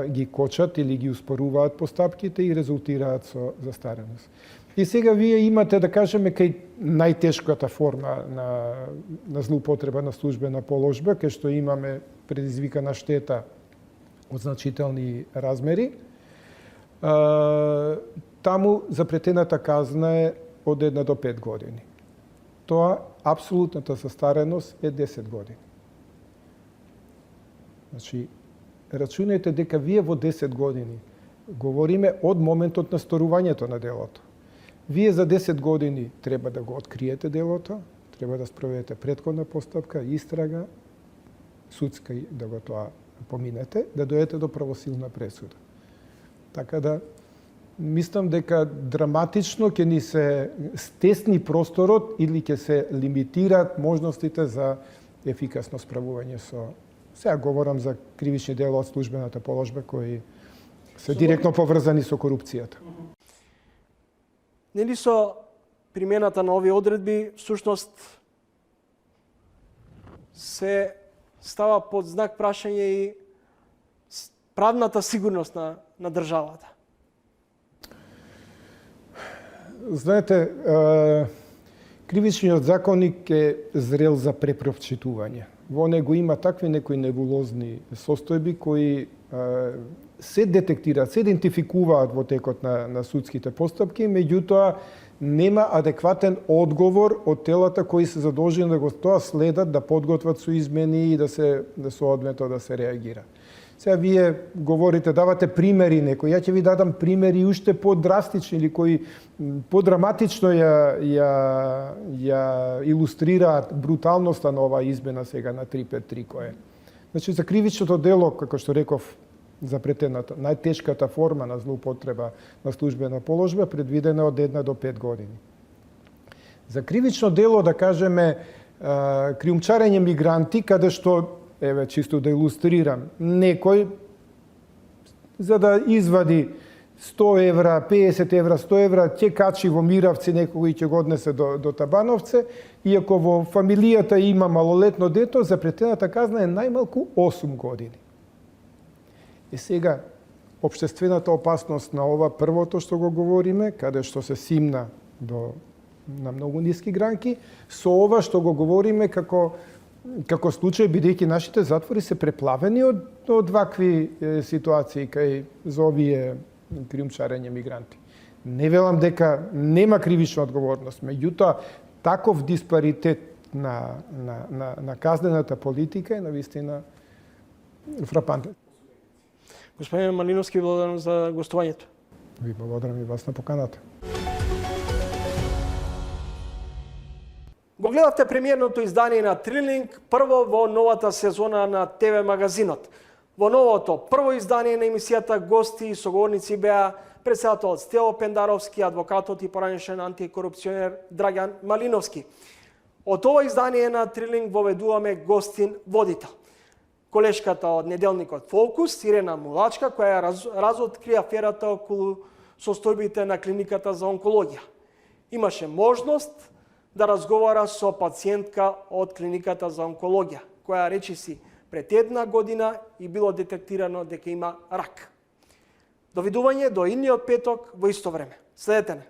ги кочат или ги успоруваат постапките и резултираат со застареност. И сега вие имате, да кажеме, кај најтешката форма на злоупотреба на службена положба, кај што имаме предизвикана штета од значителни размери. Таму запретената казна е од 1 до 5 години. Тоа, апсолутната застареност е 10 години. Значи, рачунајте дека вие во 10 години говориме од моментот на сторувањето на делото. Вие за 10 години треба да го откриете делото, треба да спроведете претходна постапка, истрага, судска да го тоа поминете, да дојдете до правосилна пресуда. Така да, мислам дека драматично ќе ни се стесни просторот или ќе се лимитираат можностите за ефикасно справување со... Сега говорам за кривични дела од службената положба кои се директно поврзани со корупцијата. Нели со примената на овие одредби, всушност се става под знак прашање и правната сигурност на државата. Знаете, кривичниот законник е зрел за препрочитување. Во него има такви некои небулозни состојби кои се детектираат, се идентификуваат во текот на судските постапки, меѓутоа нема адекватен одговор од телата кои се задолжени да го тоа следат, да подготват со измени и да соодветно да се реагира. Сега вие говорите, давате примери некои, ја ќе ви дадам примери уште подрастични или кои подраматично ја илустрираат бруталноста на оваа измена сега на 353 кој е. Значи, за кривичното дело, како што реков, запретената, најтешката форма на злоупотреба на службена положба, предвидена од 1 до 5 години. За кривично дело, да кажеме, криумчарење мигранти, каде што, чисто да илустрирам, некој, за да извади 100 евра, 50 евра, 100 евра, ќе качи во Миравци некој и ќе го однесе до Табановце, иако во фамилијата има малолетно дето, запретената казна е најмалку 8 години. И сега, општествената опасност на ова првото што го говориме, каде што се симна на многу ниски гранки, со ова што го говориме како случај, бидејќи нашите затвори се преплавени од вакви ситуации кај за овие криумчарење мигранти. Не велам дека нема кривична одговорност, меѓутоа таков диспаритет на казнената политика е навистина фрапантен. Господин Малиновски, благодарам за гостувањето. Ви благодарам и вас на поканата. Го гледавте премиерното издание на Трилинг, прво во новата сезона на ТВ магазинот. Во новото прво издание на емисијата гости и соговорници беа председателот Стево Пендаровски, адвокатот и поранешен антикорупционер Драган Малиновски. Од ова издание на Трилинг воведуваме гостин водител. Колешката од неделникот Фокус, Ирена Мулачка, која разоткри аферата околу состојбите на клиниката за онкологија. Имаше можност да разговара со пациентка од клиниката за онкологија, која речиси пред 1 година и било детектирано дека има рак. Довидување до идниот петок во исто време. Следете не.